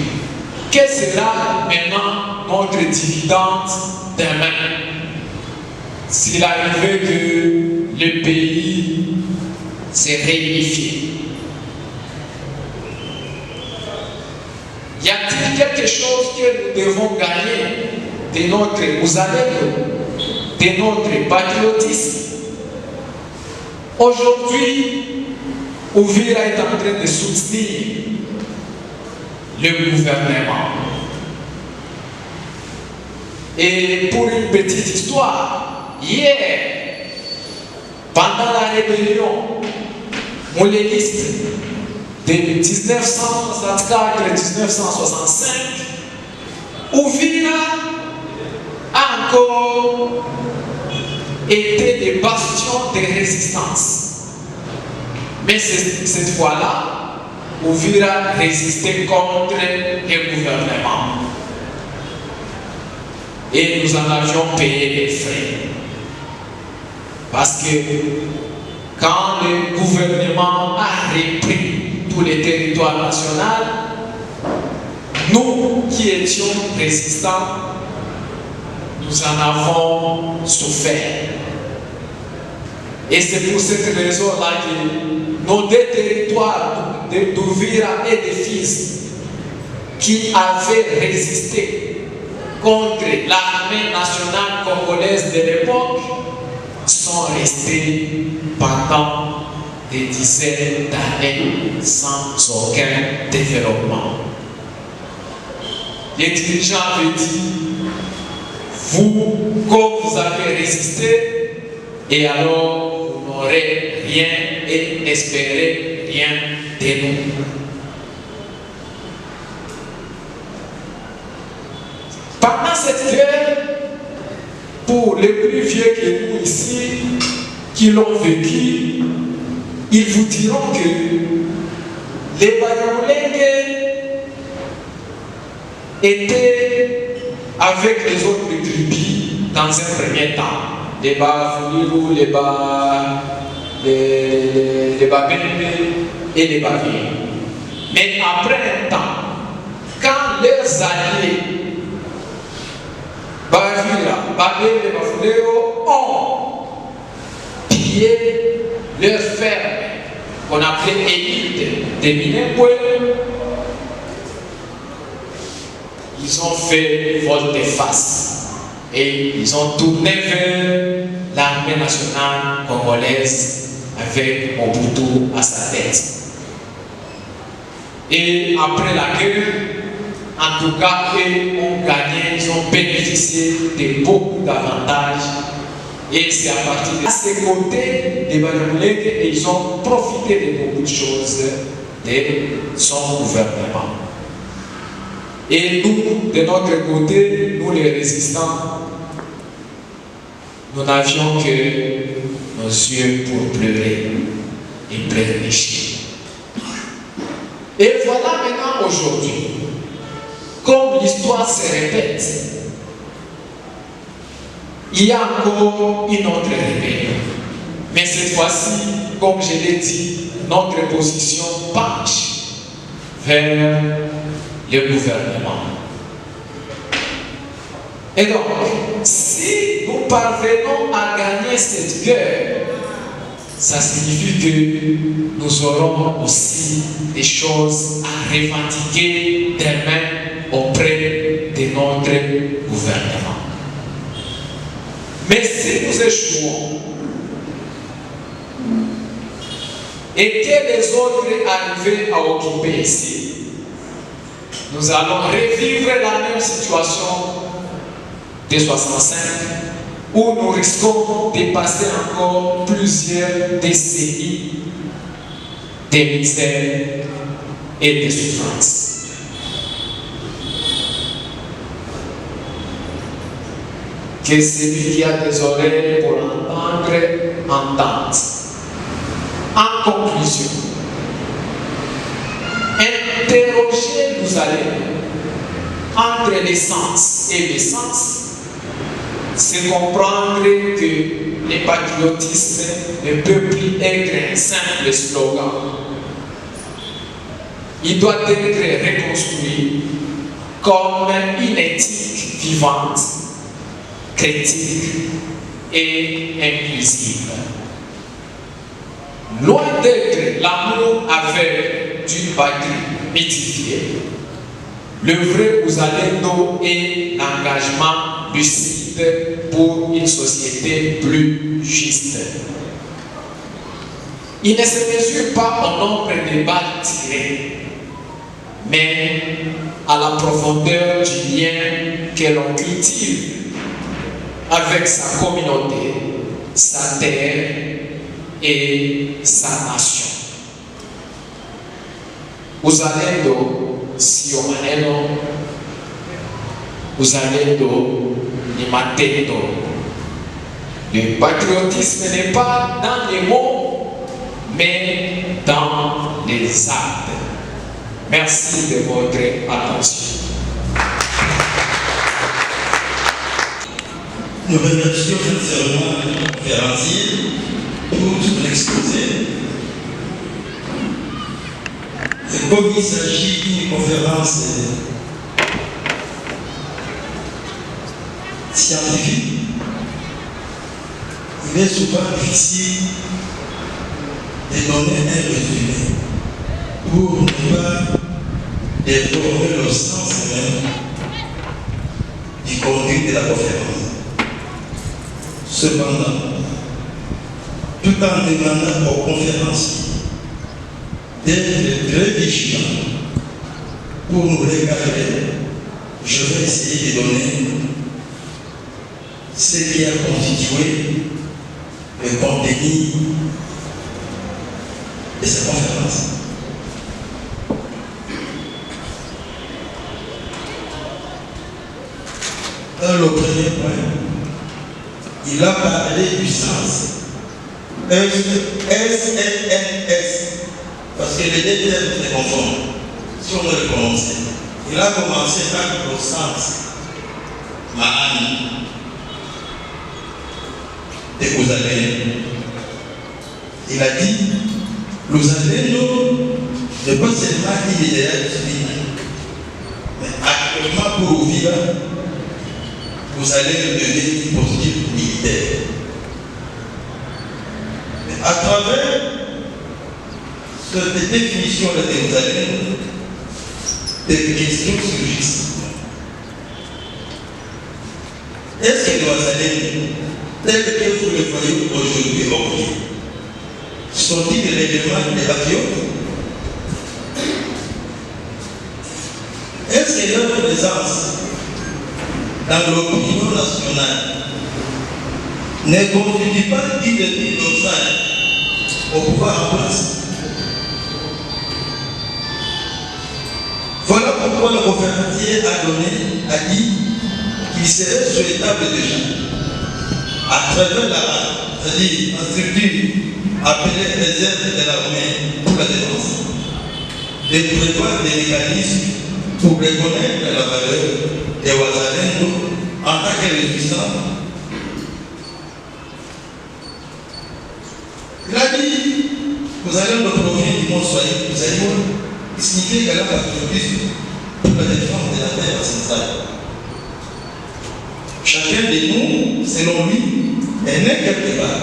quel sera maintenant notre dividende demain? S'il arrivait que le pays s'est réunifié, y a-t-il quelque chose que nous devons gagner de notre de notre patriotisme? Aujourd'hui, Uvira est en train de soutenir le gouvernement. Et pour une petite histoire, hier, pendant la rébellion mouléliste de 1964-1965, Uvira a encore été des bastions de résistance. Mais cette fois-là, Uvira résistait contre le gouvernement. Et nous en avions payé les frais. Parce que quand le gouvernement a repris tous les territoires nationaux, nous qui étions résistants, nous en avons souffert. Et c'est pour cette raison-là que nos deux territoires d'Uvira et de Fizi qui avaient résisté contre l'armée nationale congolaise de l'époque sont restés pendant des dizaines d'années sans aucun développement. Les dirigeants avaient dit, vous, comme vous avez résisté, et alors vous n'aurez rien et n'espérez rien de nous. Pendant cette guerre, pour les plus vieux que nous ici, qui l'ont vécu, ils vous diront que les Banyamulenge étaient avec les autres tribus dans un premier temps. Les Bafulirou, les Babembe et les Baviers. Mais après un temps, quand leurs alliés, Bavira, Babembe et Bafulirou, ont pillé leurs fermes qu'on appelait élites des Minembwe, ils ont fait volte-face. Et ils ont tourné vers l'armée nationale congolaise avec Mobutu à sa tête. Et après la guerre, en tout cas, ils ont gagné, ils ont bénéficié de beaucoup d'avantages. Et c'est à partir de ces côtés des Banyamulenge et ils ont profité de beaucoup de choses de son gouvernement. Et nous, de notre côté, nous les résistants, nous n'avions que nos yeux pour pleurer et pleurnicher. Et voilà maintenant aujourd'hui, comme l'histoire se répète, il y a encore une autre rébellion. Mais cette fois-ci, comme je l'ai dit, notre position penche vers le gouvernement. Et donc, si nous parvenons à gagner cette guerre, ça signifie que nous aurons aussi des choses à revendiquer demain auprès de notre gouvernement. Mais si nous échouons et que les autres arrivent à occuper ici, nous allons revivre la même situation de 65 où nous risquons de passer encore plusieurs décennies de misère et de souffrance. Que celui qui a des oreilles pour entendre, entende. En conclusion, interroger nous allons entre l'essence et l'essence, c'est comprendre que le patriotisme ne peut plus être un simple slogan. Il doit être reconstruit comme une éthique vivante, critique et inclusive. Loin d'être l'amour aveugle d'une patrie mythifiée, le vrai Uzalendo est l'engagement lucide pour une société plus juste. Il ne se mesure pas au nombre de balles tirées, mais à la profondeur du lien que l'on cultive avec sa communauté, sa terre et sa nation. Uzalendo sio maneno, uzalendo ni matendo. Le patriotisme n'est pas dans les mots, mais dans les actes. Merci de votre attention. Nous remercions sincèrement le conférencier pour son exposé. Et comme il s'agit d'une conférence scientifique, il est souvent difficile de donner un résumé pour ne pas déformer le sens même du contenu de la conférence. Cependant, tout en demandant aux conférenciers d'être très vigilants pour nous regarder, je vais essayer de donner ce qui a constitué le contenu de cette conférence. Dans le premier point, il a parlé du sens. S, parce que les deux termes se confondent, si on veut le prononcer. Il a commencé par le sens, Mahani, de Uzalendo. Il a dit, l'Uzalendo n'est pas seulement une idéal civil, mais actuellement pour Uvira, Uzalendo devient une posture militaire. Mais à travers cette définition de Uzalendo, des questions surgissent. Est-ce que les Uzalendo, tels que vous le voyez aujourd'hui au Mali, sont-ils réellement des patriotes? Est-ce que leur présence dans l'opinion nationale ne constitue pas une des d'obstacle au pouvoir en place? Voilà pourquoi le conférencier a dit qu'il serait souhaitable déjà, à travers c'est-à-dire en structure appelée réserve de l'armée pour la défense, de prévoir des mécanismes pour reconnaître la valeur des Wazalendo en tant que résistants. Il a dit, vous allez nous provient du monde soyeux, vous allez voir, il signifie également patriotisme pour la défense de la terre centrale. Chacun de nous, selon lui, est né quelque part.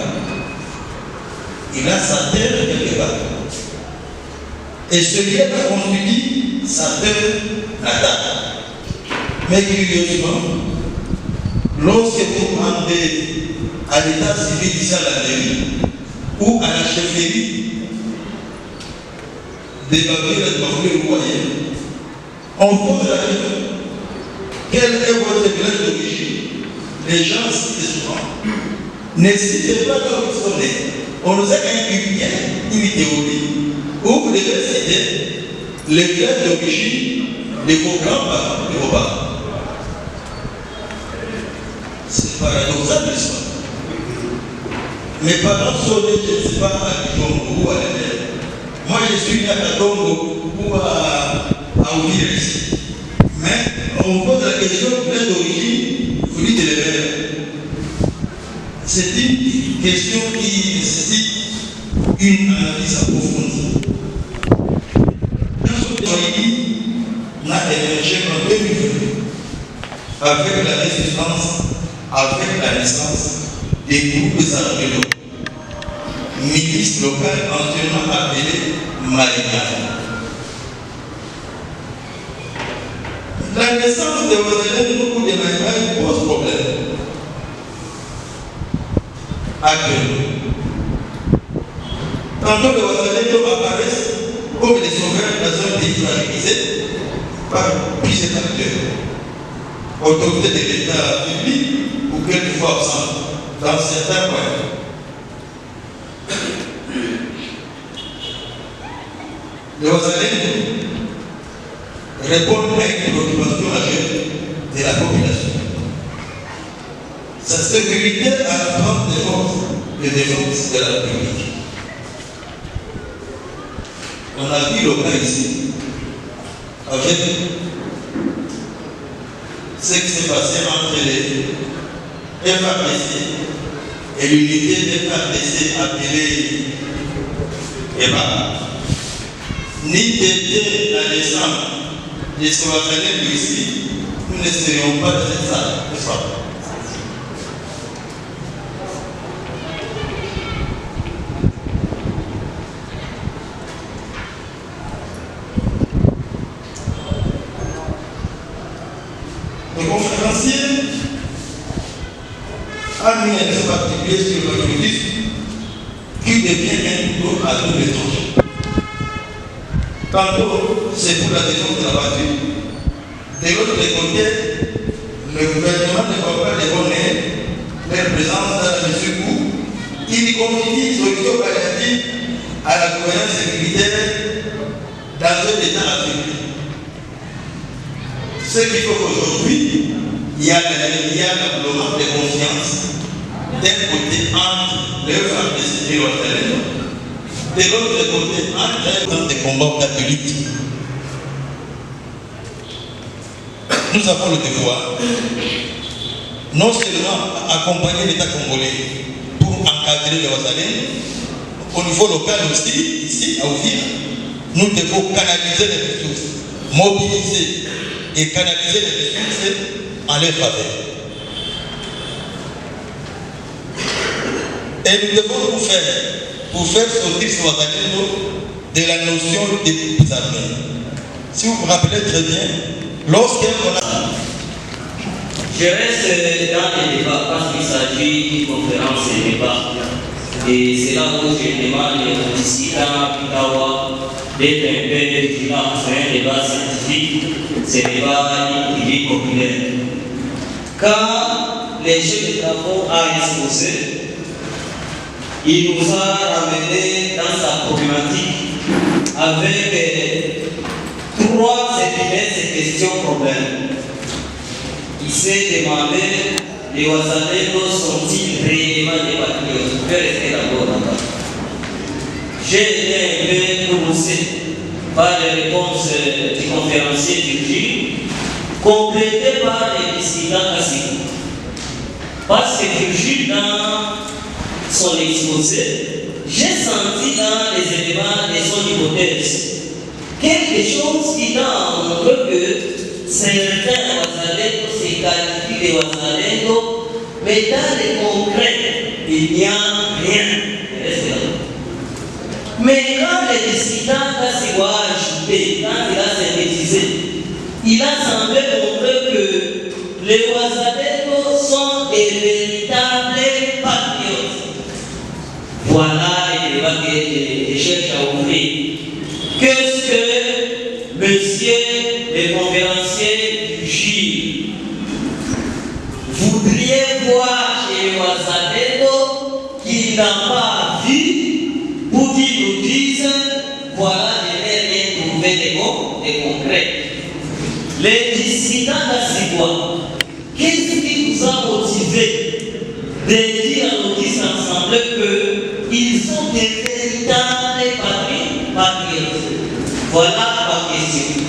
Il a sa terre quelque part. Et celui-là constitue sa terre natale. Mais curieusement, lorsque vous rendez à l'état civil ici à la mairie ou à la chefferie des Babilles de Bafoué royaume, on pose la question, quel est votre village d'origine? Les gens citent souvent. N'hésitez pas à vous sonner. On nous a inculqué une théorie où vous devez citer les villages d'origine de vos grands-parents, de vos parents. C'est paradoxal, n'est-ce pas? Mes parents sont nés, je ne sais pas, à Kijongo ou à l'Éden. Moi, je suis né à Katongo ou à Ouvir ici. Mais on pose la question du village d'origine, vous dites les verts. C'est une question qui nécessite une analyse approfondie. Dans ce pays, on a émergé en 2020 avec la résistance, avec la naissance des groupes armés locaux, milices locales anciennement appelées Marignan. La naissance de Wazalendo ou de Marignan pose problème. Actuellement. Tantôt les Wazalendo apparaissent comme des sauveurs dans un pays fragilisé par plusieurs acteurs, autorités de l'État public ou quelquefois absents dans certains points. Les Wazalendo répondent à une préoccupation majeure de la population. Sa sécurité à la grande de défense de la République. On a vu le cas ici, avec ce qui s'est passé entre les FAPC et l'unité des FAPC appelée EBA. Ni d'aider la descente de ce Wazalendo ici, nous ne serions pas dans cette salle, n'est-ce pas? Le conférencier a mis un accent particulier sur le patriotisme qui devient un couteau à double tranchant. Tantôt, c'est pour la défense de la patrie. De l'autre côté, le gouvernement ne va pas déconner leur présence dans la mesure où il confie une solution palliative à la gouvernance sécuritaire dans un État affaibli. Ce qu'il faut qu'aujourd'hui, il y a l'applement de confiance d'un côté entre les FAPC et l'Australie, de l'autre côté entre les combats catholiques. Nous avons le devoir non seulement accompagner l'État congolais pour encadrer les Wazalendo, au niveau local aussi, ici à Uvira, nous devons canaliser les ressources, mobiliser et canaliser les ressources en leur faveur. Et nous devons tout faire pour faire sortir ce Wazalendo de la notion des groupes armés. Si vous vous rappelez très bien, lorsqu'on a... Je reste dans les débats parce qu'il s'agit d'une conférence et débat. Et c'est là où je demande aux discutants Pitawa d'être un peu vigilants. C'est un débat scientifique, c'est un débat public populaire. Quand les chefs de travaux a exposé, il nous a ramené dans sa problématique avec trois épinettes questions-problèmes. Il s'est demandé, les Wazalendo sont-ils réellement des patriotes? Je vais rester d'abord là-bas. J'ai été un peu prononcé par les réponses du conférencier Virgile, complétées par les dissidents classiques. Parce que Virgile, dans son exposé, j'ai senti dans les éléments de son hypothèse quelque chose qui t'a montré que certains Wazalendo se qualifient de Wazalendo, mais dans les concret, il n'y a rien. Mais quand le dissident s'est ajouté, quand il a synthétisé, il a semblé montrer que les Wazalendo sont des véritables patriotes. Voilà les débats que je cherche à ouvrir. Qu'est-ce que monsieur le conférencier Virgile voudriez voir chez les Wazalendo qu'il n'a pas vu pour qu'il nous dise voilà, je n'ai rien trouvé de concret. Les dissidents d'Assibois, qu'est-ce qui vous a motivé de dire à nos dix ensemble qu'ils sont des véritables patriotes? Voilà ma question.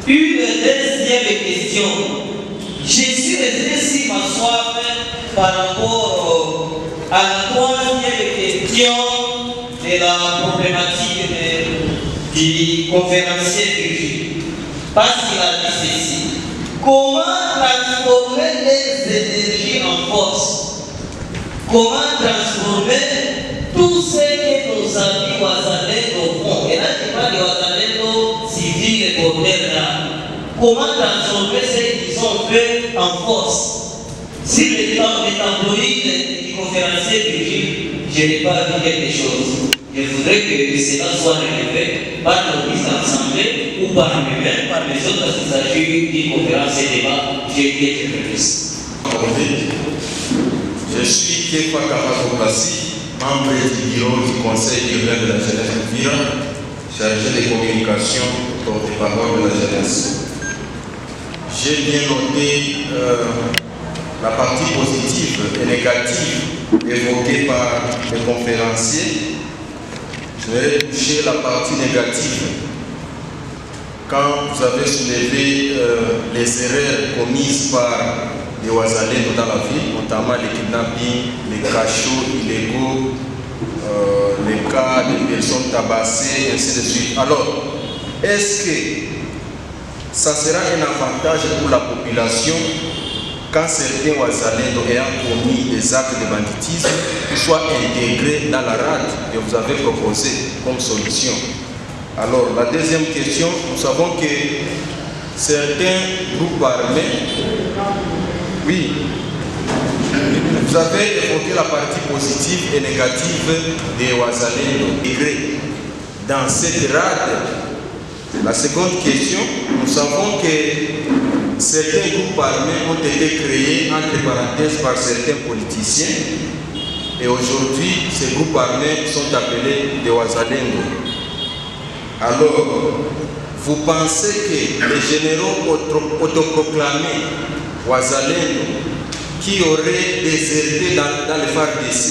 Une deuxième question. Je suis resté sur ma soif par rapport à la troisième question de la problématique du conférencier Virgile. Parce qu'il a dit ceci. Comment transformer les énergies en force? Comment transformer tout ce que nos amis Wazalendo font? Et là, je parle de Wazalendo civil et bordelais. Comment transformer ce qu'ils ont fait en force? Si le tabloïd du conférencier Virgile, je n'ai pas vu quelque chose. Je voudrais que cela soit relevé par nos mises assemblées ou par nous-mêmes, par les autres, parce qu'il s'agit d'une conférence et débat. J'ai été prévu. Je suis Kefa Karakoplassi, membre du bureau du Conseil urbain de la jeunesse de Vira, chargé des communications, porte-parole de la jeunesse. J'ai bien noté la partie positive et négative évoquée par les conférenciers. Je vais toucher la partie négative. Quand vous avez soulevé les erreurs commises par les Wazalendo dans la ville, notamment les kidnappings, les cachots illégaux, les cas de personnes tabassées, ainsi de suite. Alors, est-ce que ça sera un avantage pour la population quand certains Wazalendo ayant commis des actes de banditisme soient intégrés dans la rade que vous avez proposée comme solution? Alors, la deuxième question, nous savons que certains groupes armés, oui, vous avez évoqué la partie positive et négative des Wazalendo intégrés dans cette rade. La seconde question, nous savons que certains groupes armés ont été créés, entre parenthèses, par certains politiciens. Et aujourd'hui, ces groupes armés sont appelés des Wazalendo. Alors, vous pensez que les généraux autoproclamés Wazalendo, qui auraient déserté dans le FARDC,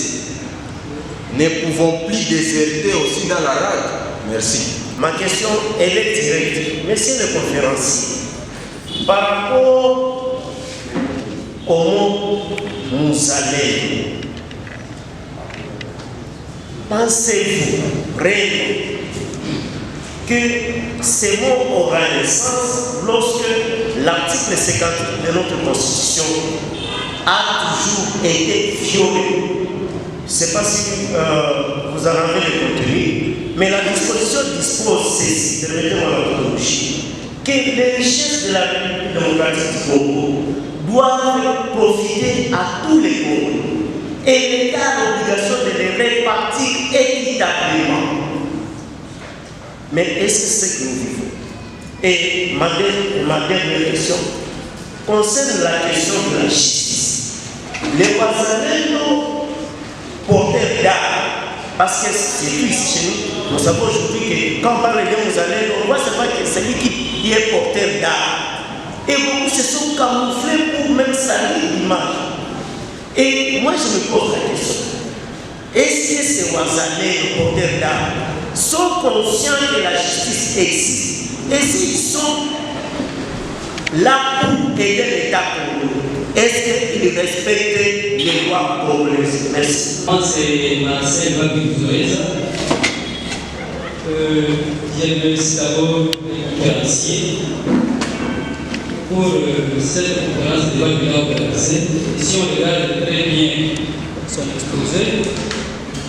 ne pouvons plus déserter aussi dans la rade? Merci. Ma question, elle est directe. Monsieur le conférencier, par rapport au mot Mousalé, pensez-vous réellement que ces mots auront un sens lorsque l'article 58 de notre Constitution a toujours été violé? Je ne sais pas si vous avez enlevé le contenu, mais la disposition dispose ceci, permettez-moi l'autonomie, que les richesses de la République démocratique du Congo doivent profiter à tous les Congolais et l'État a l'obligation de les répartir équitablement. Mais est-ce que c'est ce que nous vivons? Et ma dernière question concerne la question de la justice. Les Wazalendo porteurs d'armes, parce que c'est tout ici chez nous, nous savons aujourd'hui que quand on parle de Wazalendo, on voit seulement que c'est lui qui est porteur d'armes. Et beaucoup se sont camouflés pour même salir l'image. Et moi je me pose la question, est-ce que ces Wazalendo porteurs d'armes sont conscients que la justice existe et s'ils sont là pour aider l'État congolais, est-ce qu'ils respectent les lois congolaises? Merci. Moi, c'est Marcel Babibouzoïza. Je me suis d'abord conférencier pour cette conférence de loi qui a organisée. Et si on regarde très bien son exposé,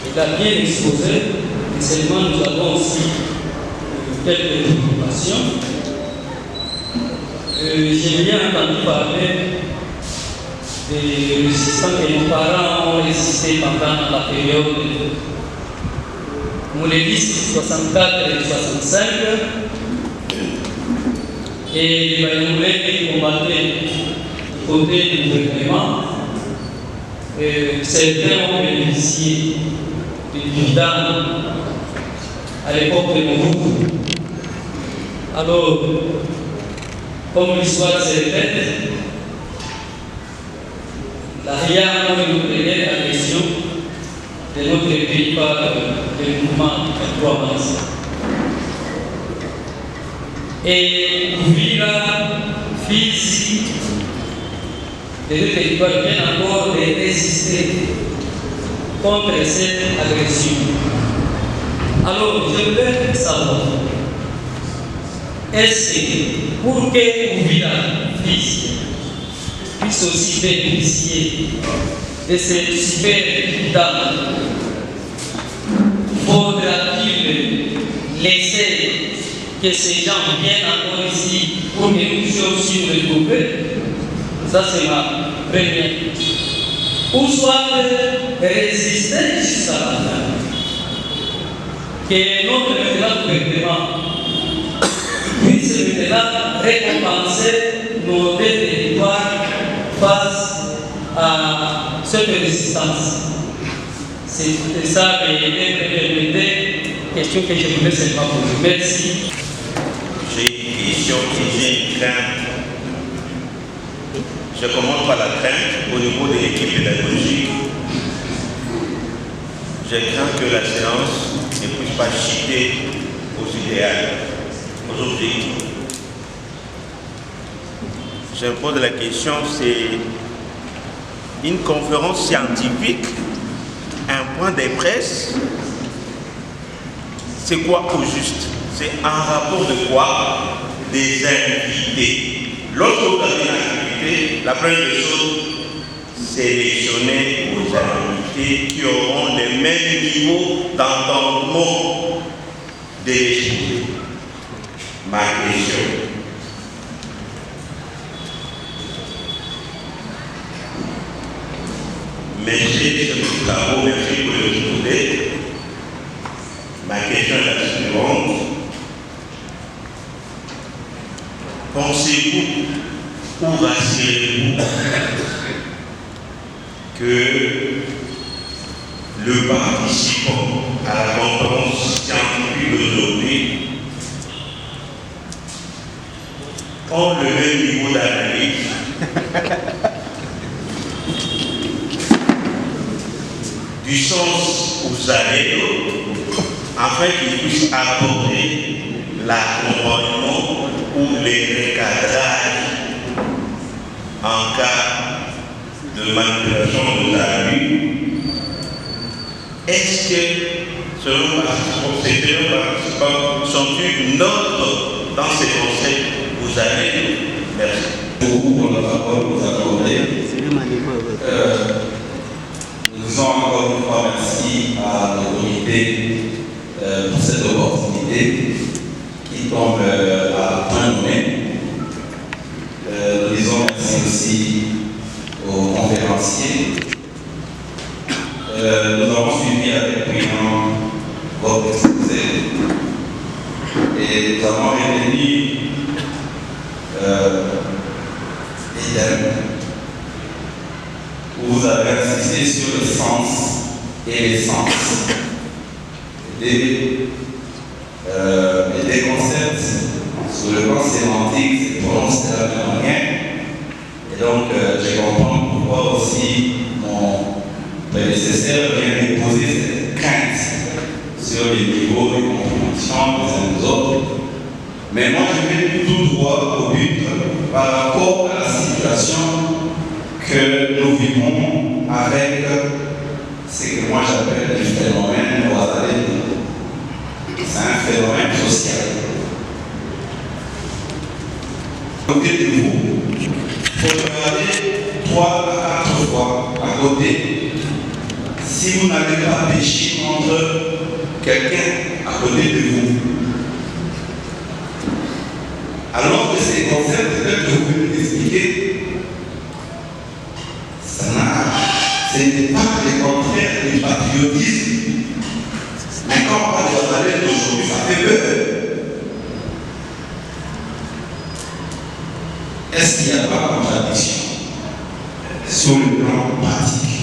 il a bien exposé, mais seulement nous avons aussi quelques préoccupations. J'ai bien entendu parler des résistants que nos parents ont résisté pendant la période mouléviste 64 et 65 et les Banyamulais qui combattaient du côté du gouvernement. Certains ont bénéficié du dividende à l'époque de Mobutu. Alors, comme l'histoire se répète, l'arrière nous prenait la question de notre pays par le mouvement de 3 mars. Et Uvira, fils de notre territoire, vient encore de résister contre cette agression. Alors, je voudrais savoir, est-ce que pour que Uvira, fils, puisse aussi bénéficier de cette super dame, faudra-t-il laisser que ces gens viennent encore ici pour que nous puissions aussi nous retrouver? Ça, c'est ma première. Ou soit résister jusqu'à la fin. Que notre gouvernement puisse maintenant récompenser nos deux territoires face à cette résistance. C'est ça les questions que je voulais seulement poser. Merci. J'ai une question et j'ai une crainte. Je commence par la crainte au niveau de l'équipe pédagogique. Je crains que la séance ne puisse pas chuter aux idéaux, aux objectifs. Je me pose la question, c'est une conférence scientifique, un point de presse, c'est quoi au juste? C'est un rapport de quoi? Des invités. Lorsque vous avez une activité, la première des choses, sélectionner vos invités qui auront le même niveau d'entendement de l'échange. Ma question. Merci de ce travaux, merci pour le exposé. Ma question est la suivante. Pensez-vous ou rassurez-vous que le participant à la conférence scientifique d'aujourd'hui ont le même niveau d'analyse du sens aux allées afin qu'ils puissent aborder l'accompagnement ou les recadrages en cas de manipulation de la rue. Est-ce que selon ces participants sont-ils neutres dans ces conseils aux allées? Merci. Pour la parole vous accorder. Nous disons encore une fois merci à l'autorité pour cette opportunité qui tombe à point nommé. Nous disons merci aussi aux conférenciers. Nous avons suivi avec brillant votre exposé et nous avons retenu les thèmes où vous avez insisté sur le sens et l'essence des concepts sur le plan sémantique, c'est prononcer la même manière. Et donc, je comprends pourquoi aussi mon prédécesseur vient de poser cette crainte sur les niveaux de compréhension. Mais moi, je vais tout droit au but par rapport à la situation que nous vivons avec ce que moi j'appelle le phénomène Ouazalendo. C'est un phénomène social. À côté de vous, il faut regarder 3 à 4 fois à côté. Si vous n'avez pas péché contre quelqu'un à côté de vous, alors que ces concepts que vous venez d'expliquer, ce n'est pas le contraire du patriotisme. Mais quand on parle de Ouazalendo aujourd'hui, ça fait peur. Est-ce qu'il n'y a pas de contradiction sur le plan pratique?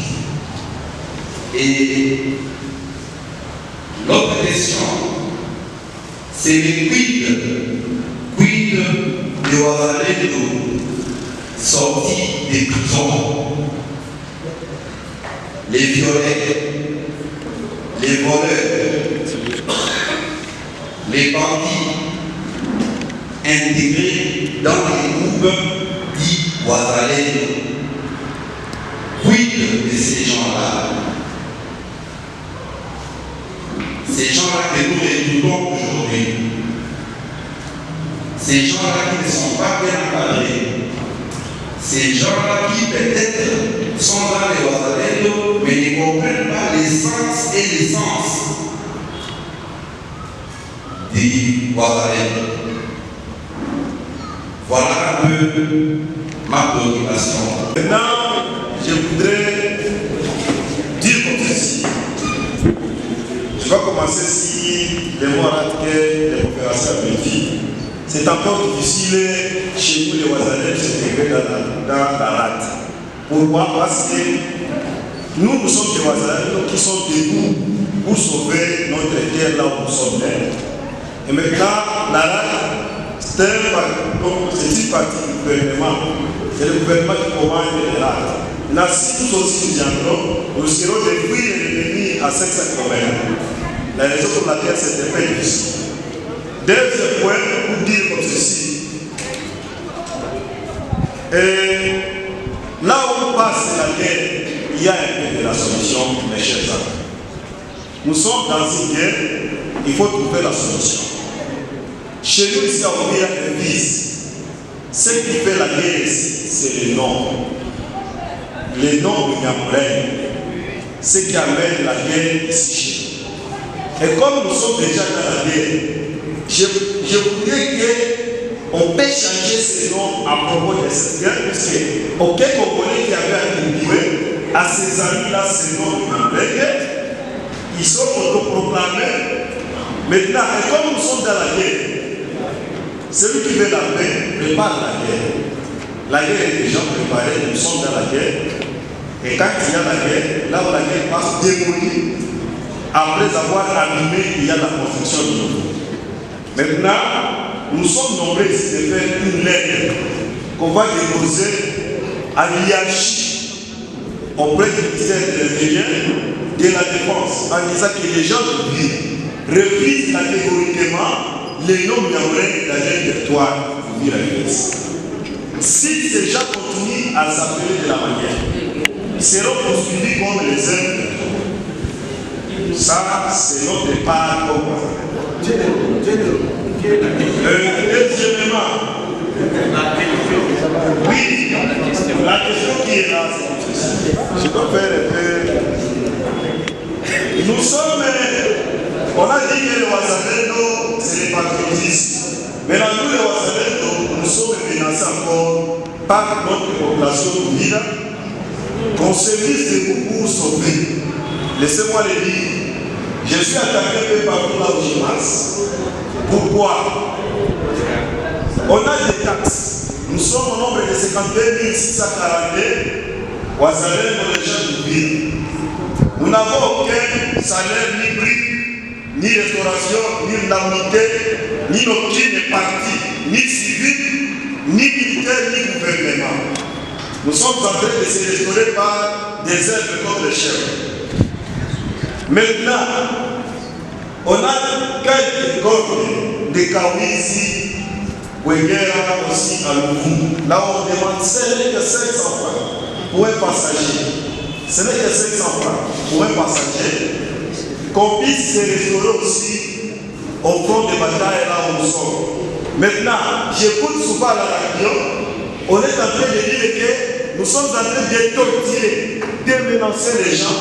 Et l'autre question, c'est le quid de Ouazalendo sorti des prisons, les violets, les voleurs, les bandits intégrés dans les groupes dits Ouazalendo. Quid de ces gens-là? Ces gens-là que nous redoutons aujourd'hui, ces gens-là qui ne sont pas bien encadrés, ces gens-là qui peut-être sont dans les Ouazalendo mais ne comprennent pas l'essence et l'essence du Ouazalendo. Voilà un peu ma préoccupation. Maintenant, je voudrais dire comme ceci. Je vais commencer si les mots que les coopérations dit. C'est encore difficile chez nous les Ouazalendo de s'intégrer dans la rate. Pourquoi? Parce que nous sommes des Ouazalendo qui sont debout pour sauver notre terre là où nous sommes nés. Et maintenant, la rate, c'est une partie du gouvernement. C'est le gouvernement qui commande les rates. Maintenant, si nous aussi nous viendrons, nous serons des fruits et ennemis à 500 km. La raison pour laquelle c'est très difficile. Deuxième point, pour dire comme ceci. Et là où passe la guerre, il y a un peu de la solution, mes chers amis. Nous sommes dans une guerre, il faut trouver la solution. Chez nous, ici, on a un vice. Ce qui fait la guerre ici, c'est le nom. Le nom de Nyamulène. Ce qui amène la guerre ici chez nous. Et comme nous sommes déjà dans la guerre, je voudrais qu'on peut changer ce nom à propos de cette guerre, puisque aucun Congolais qui avait attribué à ses amis-là ce nom de Nyamulène, ils sont autoproclamés. Maintenant, et comme nous sommes dans la guerre, celui qui veut la paix prépare la guerre. La guerre est déjà préparée, nous sommes dans la guerre. Et quand il y a la guerre, là où la guerre passe démolie, après avoir abîmé, il y a la construction de nouveau. Maintenant, nous sommes nombreux ici de faire une lettre qu'on va déposer à l'IHI auprès du ministère de l'Intérieur de la Défense en disant que les gens de vie refusent catégoriquement les noms Nyamulène dans leur territoire pour vivre à l'église. Si ces gens continuent à s'appeler de la manière, ils seront poursuivis comme les uns. Ça, c'est notre part comme deuxièmement, oui, la question qui est là, c'est ceci. Je dois faire un peu. Nous sommes, on a dit que le Ouazalendo, c'est le patriotisme. Mais dans nous, les Ouazalendo, nous sommes menacés encore par notre population Koumida, qu'on se mise debout pour sauver. Laissez-moi le dire. Je suis attaqué partout là où je passe. Pourquoi? On a des taxes. Nous sommes au nombre de 52 642 Ouazalendo les gens de ville. Nous n'avons aucun salaire, ni prix, ni restauration, ni indemnité, ni aucune partie, ni civile, ni militaire, ni gouvernement. Nous sommes en train de se restaurer par des êtres contre les chefs. Maintenant, on a quelques corps de Kawizi Ouéguera aussi à Louvou. Là on demande, ce n'est que 500 francs pour un passager. Ce n'est que 500 francs pour un passager. Qu'on puisse se restaurer aussi au front de bataille là où nous sommes. Maintenant, j'écoute souvent à la radio, on est en train de dire que nous sommes en train de torturer, de menacer les gens.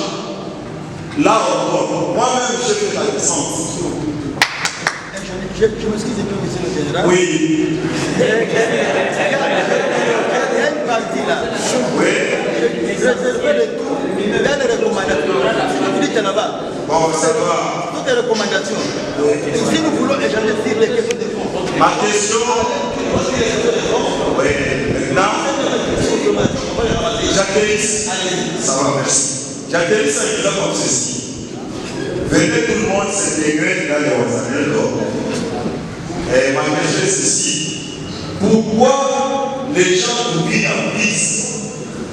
Là encore, moi-même je fais la descente. Je m'excuse un peu, monsieur le général. Oui. Il y a une partie là. Oui. Réservez le tout. Il y a des recommandations. Si vous dites là-bas. Bon, ça va. Toutes les recommandations. Et si nous voulons échanger sur les questions de fond. Ma question. Oui. Maintenant. J'atterris. Ça va, merci. J'atterris ça comme ceci. Venez tout le monde s'intégrer dans les Wazalendo. Et ma question est ceci. Pourquoi les gens oublient en plus,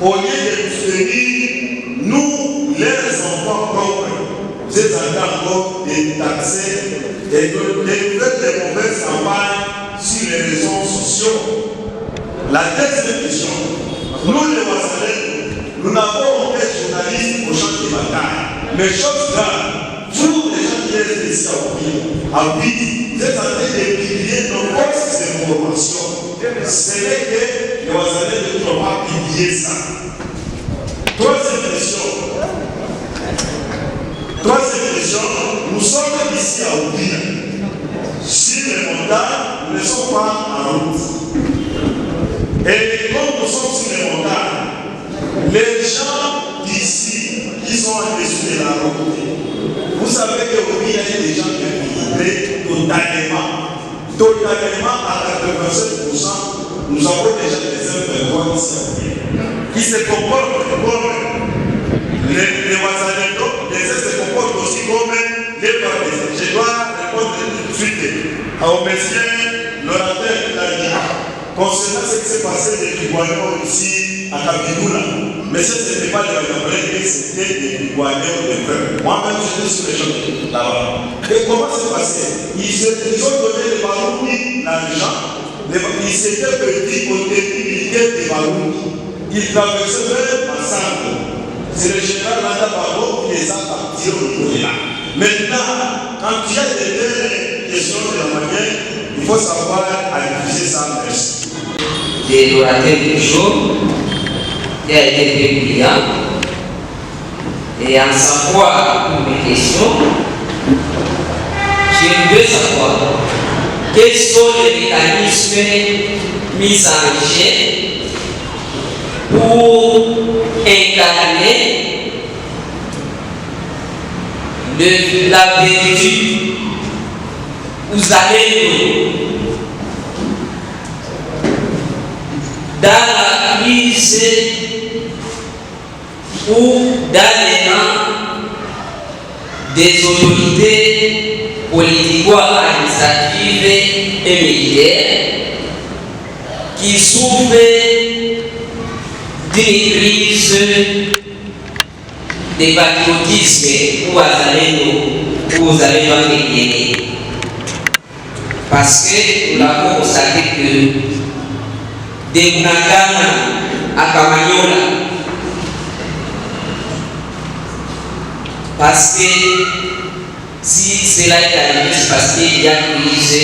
au lieu de soutenir, nous, les enfants propres, vous êtes encore de taxer et de faire des mauvaises campagnes sur les réseaux sociaux? La deuxième question. Nous, les Wazalendo, nous n'avons aucun journaliste au champ de bataille. Mais chose grave, vous, les gens qui êtes ici à Ouïe, vous êtes en train de publier nos fausses informations. Ce n'est que les Wazalendo ne doivent pas publier ça. Troisième question, nous sommes ici à Ouïe. Sur les montagnes, nous ne sommes pas en route. Et comme nous sommes sur les montagnes, les gens d'ici qui sont en dessous de la route, vous savez qu'aujourd'hui, il y a des gens qui ont migré totalement à 87%. Nous avons déjà des infirmiers qui se comportent comme les Wazalendo, les uns se comportent aussi comme les Baptistes. Je dois répondre tout de suite au monsieur l'orateur qui l'a dit. Concernant ce qui s'est passé depuis Guadeloupe ici à Kabinoula, mais ce n'était pas de la Gabrielle, c'était des Guadeloupe de frères. Moi-même, j'étais sur les gens là-bas. Et comment c'est passé? Ils ont donné les Barouni l'argent. Ils s'étaient petits au début des Barouni. Ils traversaient même ensemble. C'est le général Landa Baro qui les a partis au niveau de là. Maintenant, quand tu as des questions de la manière, il faut savoir analyser ça. Merci. Des orateurs du jour qui a été très brillant et en savoir pour mes questions, je veux savoir quels sont les mécanismes mis en jeu pour incarner la vérité. Vous allez dans la crise ou dans les rangs des autorités politico-administratives et militaires qui souffrent d'une crise de patriotisme où vous allez gagner. Parce que nous l'avons constaté que de Munagana à Kamanyola, parce que si cela est arrivé, c'est parce qu'il y a une crise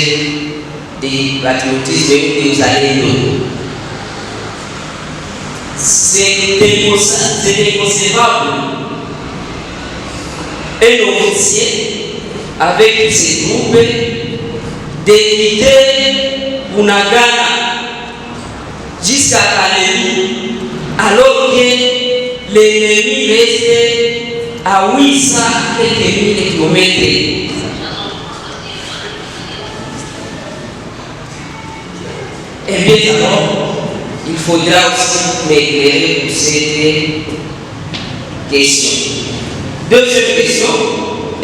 de patriotisme que vous allez donner. C'est inconcevable. Un officier avec ses troupes d'éviter Munagana jusqu'à Kalemi, alors que l'ennemi restait à 800 quelques mille kilomètres. Et bien alors, il faudra aussi m'éclairer pour cette question. Deuxième question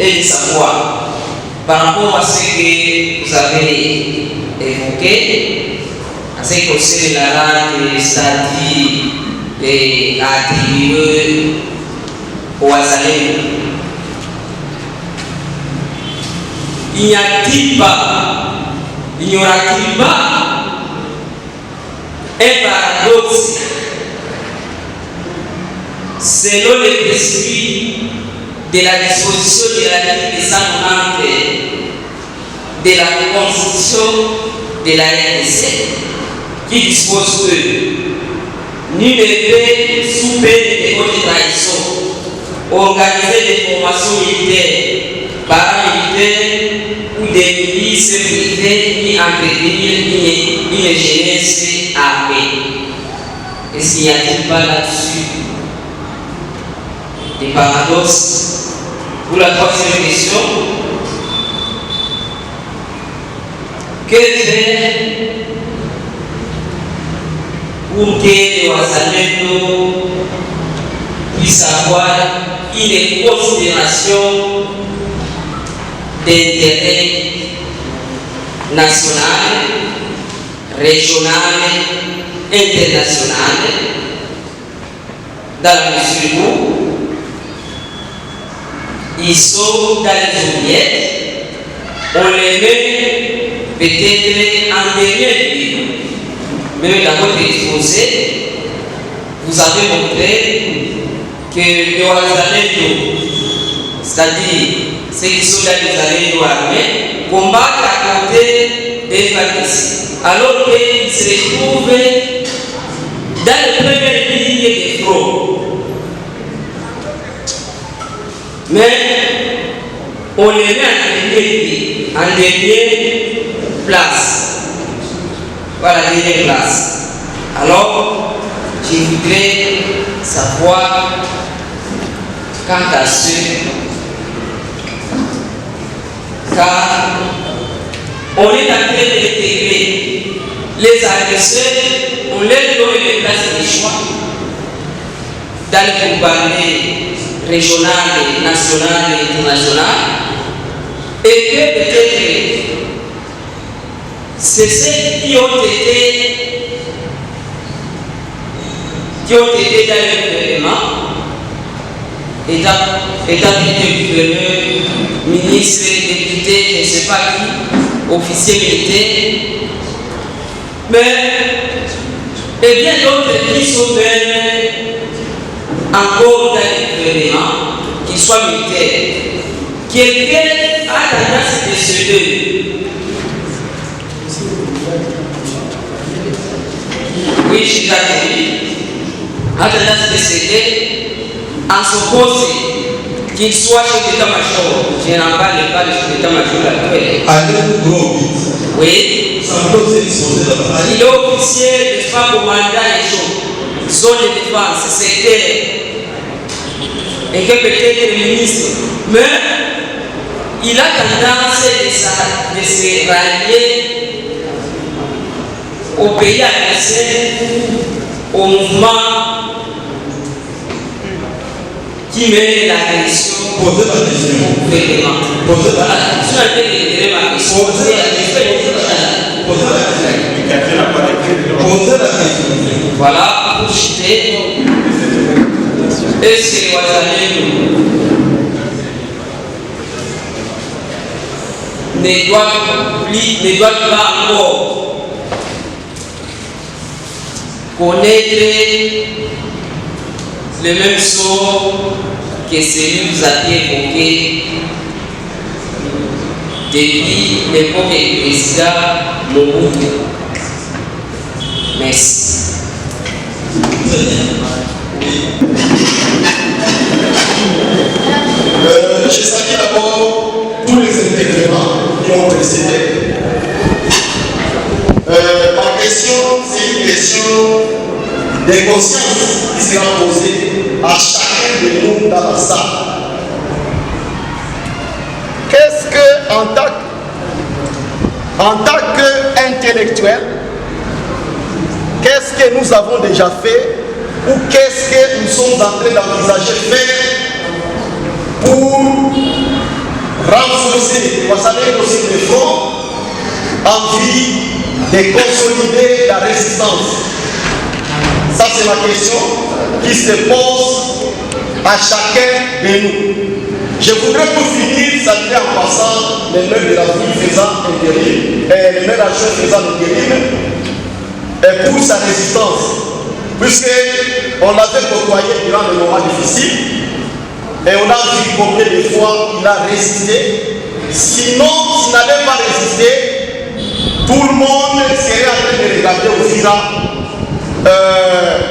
est de savoir, par rapport à ce que vous avez évoqué, en ce qui concerne la langue, c'est-à-dire les attribués au Wazalendo, il n'y aura-t-il pas un paradoxe selon les prescrits de la disposition de l'article 190 de la Constitution de la RDC qui dispose que nul ne peut, sous peine de haute trahison, organiser des formations militaires, paramilitaires ou des milices privées ni entretenir une jeunesse armée. Est-ce qu'il n'y a-t-il pas là-dessus des paradoxes? Pour la troisième question, que faire pour que les Wazalendo puissent avoir une considération d'intérêt national, régional, international, dans la mesure où ils sont dans les oubliettes, on les met peut-être en dernier lieu. Mais dans votre exposé, vous avez montré que les Wazalendo, c'est-à-dire ceux qui sont dans les Wazalendo armés, combattent à côté des FARDC, alors qu'ils se retrouvent dans les premières lignes des fronts. Mais on les met en dernière place. Voilà, dernière place. Alors, je voudrais savoir quant à ceux, car on est en train d'intégrer les agresseurs, on leur donne les places de choix dans les compagnies régionales, nationales et internationales, et que peut-être c'est ceux qui ont été dans le gouvernement, étant gouverneur, ministre, député, je ne sais pas qui, officier militaire, mais et bien d'autres qui sont même encore dans le gouvernement, qu'ils soient militaires. Quelqu'un a tendance de se lever. Oui, je l'ai dit. A tendance de se lever en s'opposer, qu'il soit chef d'état-major. Je n'en parle pas de chef d'état-major actuel. Oui. Il est officier, n'est-ce pas, commandant et chaud. Zone de défense, secteur. Et que peut-être le ministre. Mais il a tendance de se rallier au pays agressé, au mouvement qui mène l'agression au gouvernement. Posez la question. Voilà, pour citer, est-ce que les Wazalendo ne doivent pas encore connaître le même sort que celui que vous avez évoqué depuis l'époque du président Mobutu? Merci. Je salue d'abord tous les intervenants qui ont précédé. Ma question, c'est une question de conscience qui sera posée à chacun de nous dans la salle. Qu'est-ce que, en tant qu'intellectuel, qu'est-ce que nous avons déjà fait ou qu'est-ce que nous sommes en train d'envisager faire pour renforcer, vous savez, aussi le front en vue de consolider la résistance? Ça, c'est ma question qui se pose à chacun de nous. Je voudrais pour finir saluer en passant les maires de la ville faisant intérim, les maires adjoints faisant intérim, et pour sa résistance, puisqu'on l'avait côtoyé durant des moments difficiles, et on a vu combien de fois il a résisté. Sinon, s'il n'avait pas résisté, tout le monde serait en train de regarder Uvira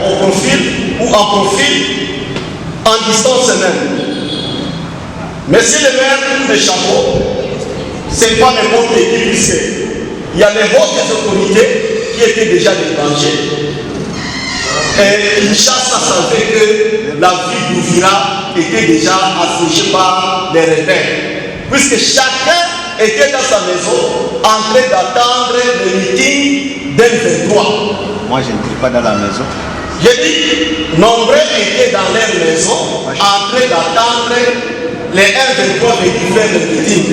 au profil ou en profil, en distance même. Monsieur le maire, tous les chapeaux, ce n'est pas n'importe qui, puisqu'il y a les hautes autorités qui étaient déjà débranchées. Et Kinshasa savait que la ville d'Uvira était déjà assiégée par les rebelles. Puisque chacun était dans sa maison en train d'attendre le meeting d'M23. Moi, je n'étais pas dans la maison. J'ai dit, nombreux étaient dans leur maison en train d'attendre les M23 venir faire le meeting.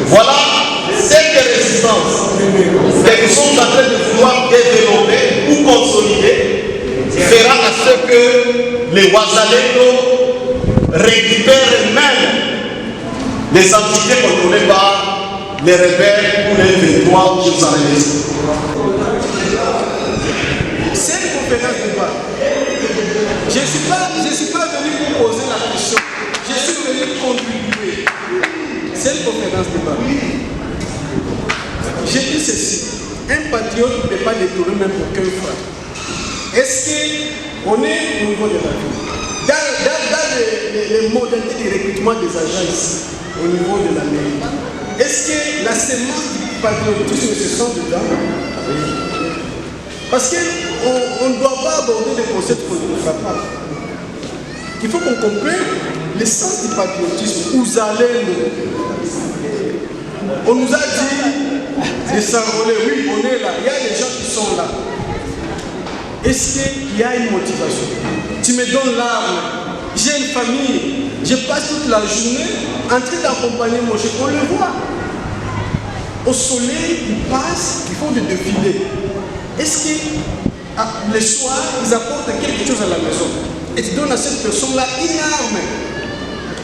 Voilà cette résistance que nous sommes en train de vouloir développer ou consolider fera à ce que les Wazalendo récupèrent même les entités contrôlées par les rebelles ou les 23 qui vous en remercie. C'est une conférence de débat. Je ne suis pas venu pour poser la question. Je suis venu contribuer. C'est une conférence de débat. J'ai dit ceci. Un patriote ne peut pas détourner même aucun franc. Est-ce qu'on est au niveau de la vie? Dans les modalités de recrutement des agents ici, au niveau de la mairie, est-ce que la semence du patriotisme se sent dedans? Parce qu'on ne doit pas aborder des concepts qu'on ne fait pas. Il faut qu'on comprenne l'essence du patriotisme. Où allez on nous a dit de s'enrôler. Oui, on est là. Il y a des gens qui sont là. Est-ce qu'il y a une motivation? Tu me donnes l'arme. J'ai une famille. Je passe toute la journée en train d'accompagner mon chef. On le voit. Au soleil, ils passent, ils font des défilés. Est-ce que le soir, ils apportent quelque chose à la maison et tu donnes à cette personne-là une arme?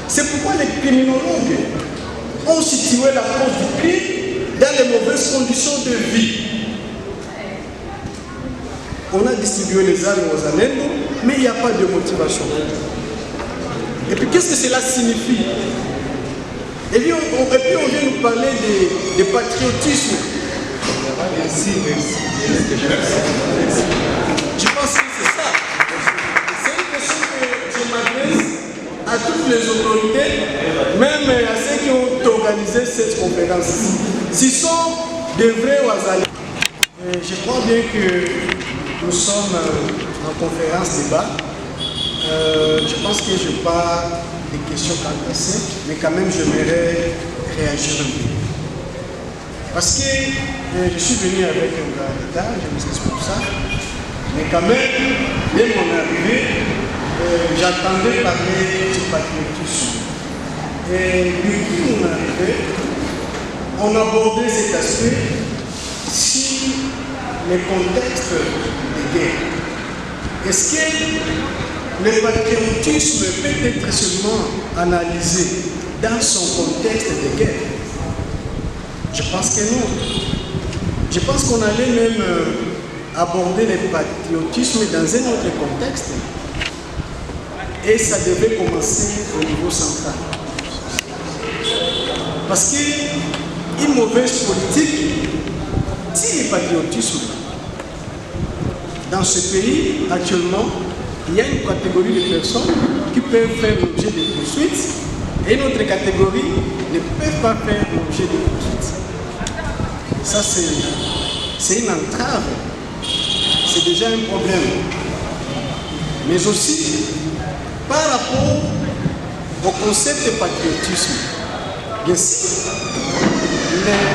C'est pourquoi les criminologues ont situé la cause du crime dans les mauvaises conditions de vie. On a distribué les armes aux Alendo, mais il n'y a pas de motivation. Et puis qu'est-ce que cela signifie? Et puis on vient nous parler de patriotisme. Merci. Je pense que c'est ça. C'est une question que je m'adresse à toutes les autorités, même à ceux qui ont organisé cette conférence. S'ils sont des vrais Ouazalais. Je crois bien que nous sommes en conférence débat. Je pense que je n'ai pas des questions cadenassées, mais quand même j'aimerais réagir un peu. Parce que je suis venu avec un grand retard, je m'excuse pour ça, mais quand même, dès mon arrivée, j'entendais parler du patriotisme. Et depuis mon arrivée, on abordait cet aspect sur les contextes de guerre. Est-ce que le patriotisme peut être seulement analysé dans son contexte de guerre? Je pense que non. Je pense qu'on allait même aborder le patriotisme dans un autre contexte. Et ça devait commencer au niveau central. Parce qu'une mauvaise politique tue le patriotisme. Dans ce pays, actuellement, il y a une catégorie de personnes qui peuvent faire l'objet de poursuites et une autre catégorie ne peuvent pas faire l'objet de poursuites. Ça, c'est une entrave. C'est déjà un problème. Mais aussi, par rapport au concept de patriotisme, bien sûr,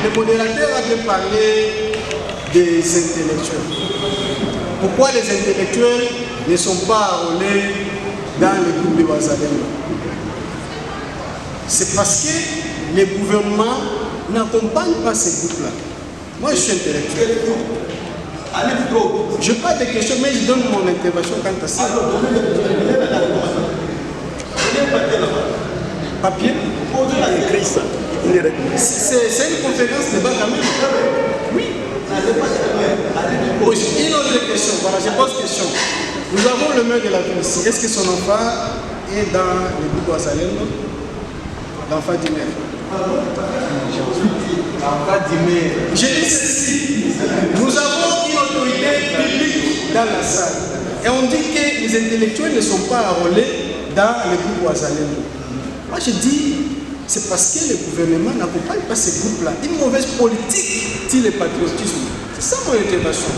le modérateur avait parlé des intellectuels. Pourquoi les intellectuels ne sont pas enrôlés dans le groupe de Wazalendo? C'est parce que les gouvernements n'accompagnent pas ces groupes-là. Moi, je suis intellectuel. Je n'ai pas de questions, mais je donne mon intervention quant à ça. Papier? C'est une conférence de débat quand même. Oui. Une autre question, voilà, je pose question. Nous avons le maire de la ville ici. Est-ce que son enfant est dans le groupe Ouazalendo? L'enfant du maire. J'ai dit ceci. Nous avons une autorité publique dans la salle. Et on dit que les intellectuels ne sont pas enrôlés dans le groupe Ouazalendo. Moi je dis, c'est parce que le gouvernement n'accompagne pas ces groupes-là. Une mauvaise politique tire le patriotisme. C'est ça mon intervention.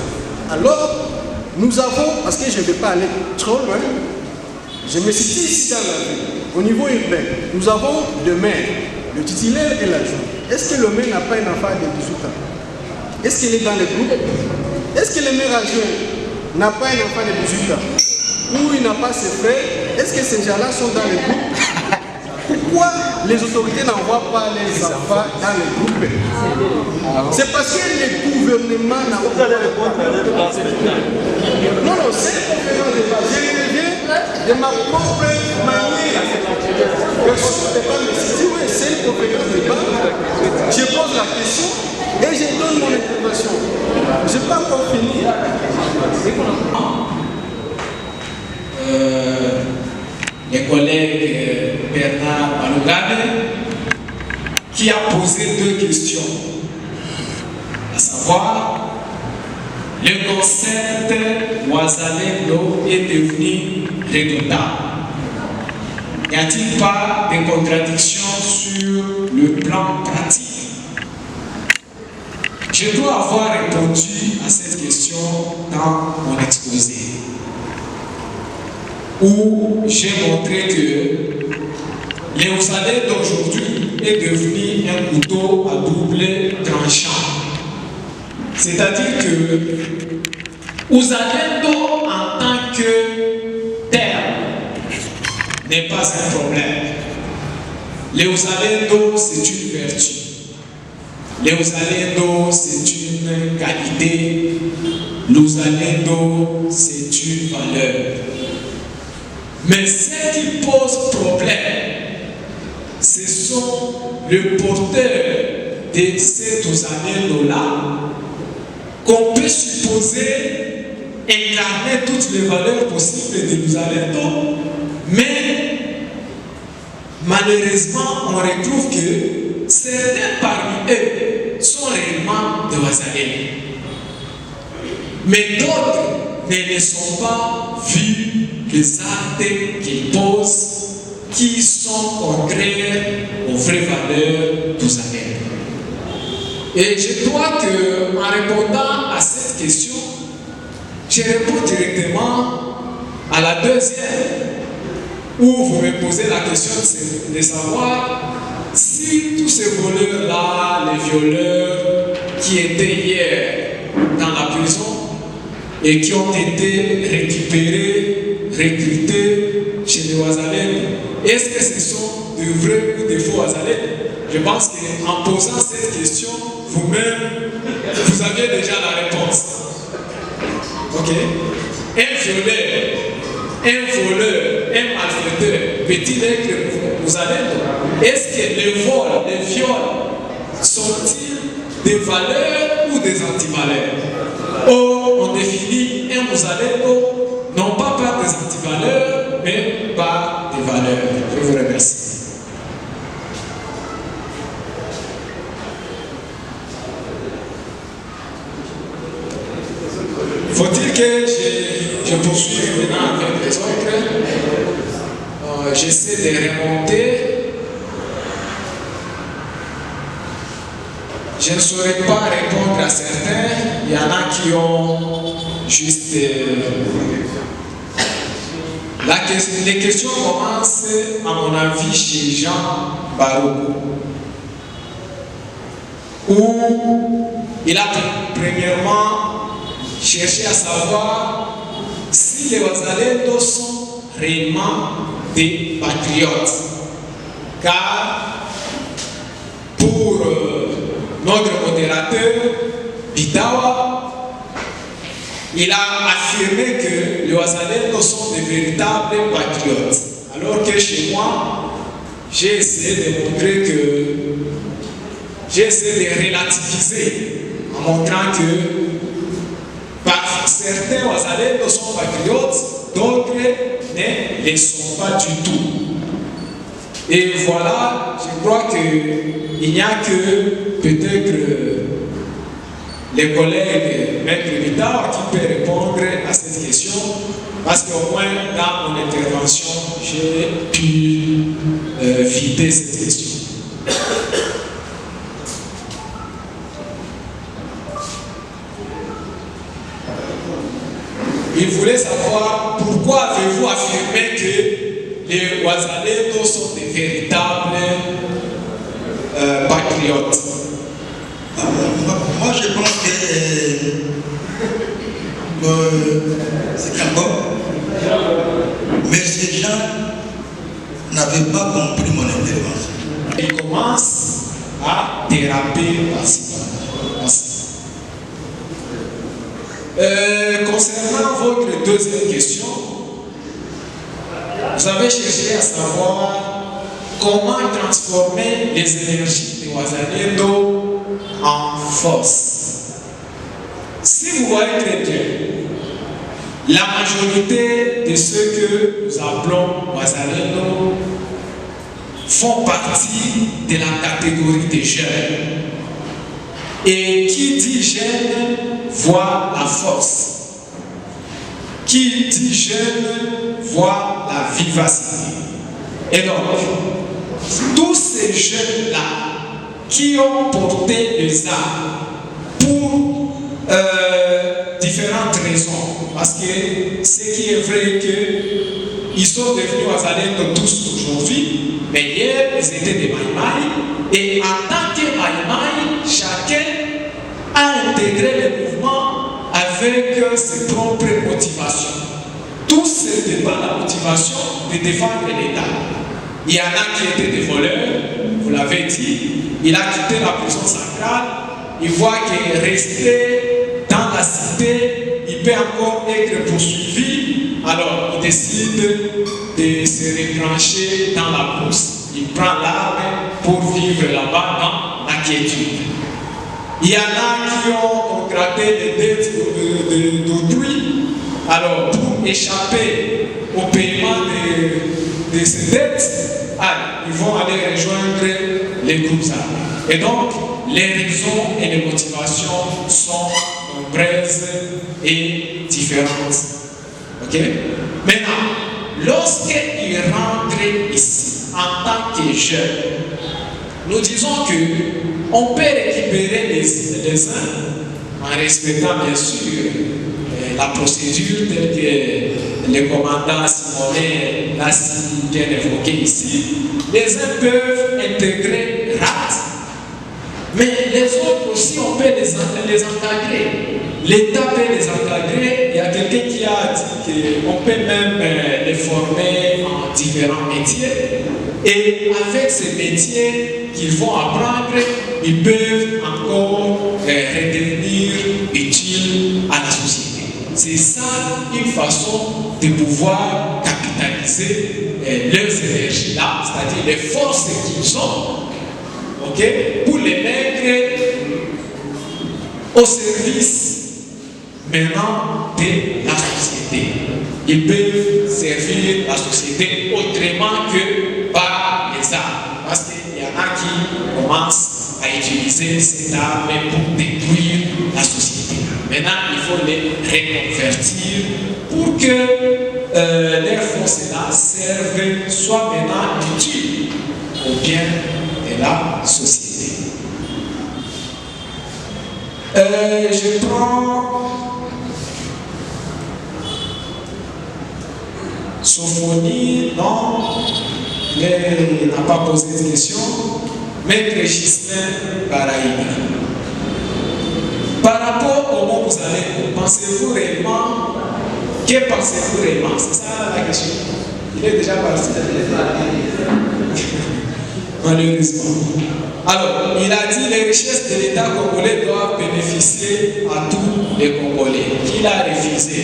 Alors, nous avons, parce que je ne vais pas aller trop loin, je me situe ici dans la ville, au niveau urbain, nous avons deux maires, le titulaire et l'adjoint. Est-ce que le maire n'a pas un enfant de 18 ans? Est-ce qu'il est dans le groupe? Est-ce que le maire adjoint n'a pas un enfant de 18 ans? Ou il n'a pas ses frères? Est-ce que ces gens-là sont dans le groupe? Pourquoi les autorités n'envoient pas les enfants dans les groupes? C'est parce que le gouvernement n'a pas... Non, non, c'est une conférence de base. Je reviens de ma propre manière. Personne ne pas me citer, oui, c'est une conférence de base. Je pose la question et je donne mon intervention. Je n'ai pas encore fini. Les collègues Bernard Balogane, qui a posé deux questions, à savoir, le concept Ouazalendo est devenu redondant. N'y a-t-il pas de contradiction sur le plan pratique? Je dois avoir répondu à cette question dans mon exposé, où j'ai montré que le Ouazalendo d'aujourd'hui est devenu un couteau à double tranchant. C'est-à-dire que Ouazalendo en tant que terme n'est pas un problème. Le Ouazalendo, c'est une vertu. Le Ouazalendo, c'est une qualité. L'Ouazalendo, c'est une valeur. Mais ce qui pose problème, ce sont les porteurs de cet Ouazalendo-là, qu'on peut supposer incarner toutes les valeurs possibles de l'Ouazalendo, mais malheureusement, on retrouve que certains parmi eux sont réellement de Ouazalendo. Mais d'autres ne les sont pas vus les actes qu'ils posent qui sont contraires aux vraies valeurs d'Ouazalendo. Et je crois qu'en répondant à cette question, je réponds directement à la deuxième, où vous me posez la question de savoir si tous ces voleurs-là, les violeurs qui étaient hier dans la prison et qui ont été récupérés, recrutés chez les Ouazalendo, est-ce que ce sont de vrais ou de faux Ouazalendo? Je pense qu'en posant cette question, vous-même, vous aviez déjà la réponse. Ok? Un voleur, un malfaiteur, peut-il être Ouazalendo? Est-ce que les vols, les viols sont-ils des valeurs ou des antivaleurs? Or, on définit un Ouazalendo non pas par des antivaleurs, mais par des valeurs. Je vous remercie. Faut-il que je poursuive maintenant avec les autres? J'essaie de remonter. Je ne saurais pas répondre à certains. Il y en a qui ont juste... les questions commencent, à mon avis, chez Jean Barogo, où il a premièrement cherché à savoir si les Ouazalendo sont réellement des patriotes. Car pour notre modérateur, Bitawa, il a affirmé que les Ouazalendo sont des véritables patriotes. Alors que chez moi, j'ai essayé de montrer que j'ai essayé de relativiser montrant que certains Wazalendo sont patriotes, d'autres ne le sont pas du tout. Et voilà, je crois qu'il n'y a que peut-être les collègues Maître Vitard qui peut répondre à cette question, parce qu'au moins dans mon intervention, j'ai pu vider cette question. Il voulait savoir pourquoi avez-vous affirmé que les Wazalendo sont des véritables patriotes. Moi je pense que c'est d'accord, mais ces gens n'avaient pas compris mon intervention. Il commence à déraper par-ci. Concernant votre deuxième question, vous avez cherché à savoir comment transformer les énergies de Wazalendo en force. Si vous voyez très bien, la majorité de ceux que nous appelons Wazalendo font partie de la catégorie des jeunes. Et qui dit jeune voit la force. Qui dit jeune voit la vivacité. Et donc, tous ces jeunes-là qui ont porté les armes pour différentes raisons, parce que ce qui est vrai que ils sont devenus Wazalendo tous aujourd'hui, mais hier ils étaient des Maïmaï, et en tant que Maïmaï, chacun a intégré le mouvement avec ses propres motivations. Tous n'étaient pas la motivation de défendre l'État. Il y en a qui étaient des voleurs, vous l'avez dit, il a quitté la prison sacrale, il voit qu'il est resté dans la cité, il peut encore être poursuivi, alors il décide de se retrancher dans la brousse. Il prend l'arme pour vivre là-bas dans la quiétude. Il y en a qui ont contracté des dettes d'autrui. Alors, pour échapper au paiement de ces dettes, ils vont aller rejoindre les groupes armés. Et donc, les raisons et les motivations sont nombreuses et différentes. Ok? Maintenant, lorsqu'ils rentrent ici, en tant que jeunes, nous disons qu'on peut récupérer les uns en respectant bien sûr la procédure telle que le commandant Simonet l'a si bien évoqué ici. Les uns peuvent intégrer RAT, mais les autres aussi on peut les encadrer. L'État peut les encadrer. Il y a quelqu'un qui a dit qu'on peut même les former en différents métiers. Et avec ces métiers qu'ils vont apprendre, ils peuvent encore redevenir utiles à la société. C'est ça une façon de pouvoir capitaliser leurs énergies là, c'est-à-dire les forces qu'ils ont, okay, pour les mettre au service maintenant de la société. Ils peuvent servir la société autrement que par les armes. Parce qu'il y en a qui commencent à utiliser ces armes pour détruire la société. Maintenant, il faut les reconvertir pour que leurs forces-là servent, soient maintenant utiles au bien de la société. Je prends Sophonie, non, il n'a pas posé de question. Maître Gislain Baraïna. Par rapport au mot vous allez, pensez-vous réellement, que pensez-vous réellement? C'est ça la question. Il est déjà parti. Malheureusement. Alors, il a dit les richesses de l'État congolais doivent bénéficier à tous les Congolais. Qu'il a refusé.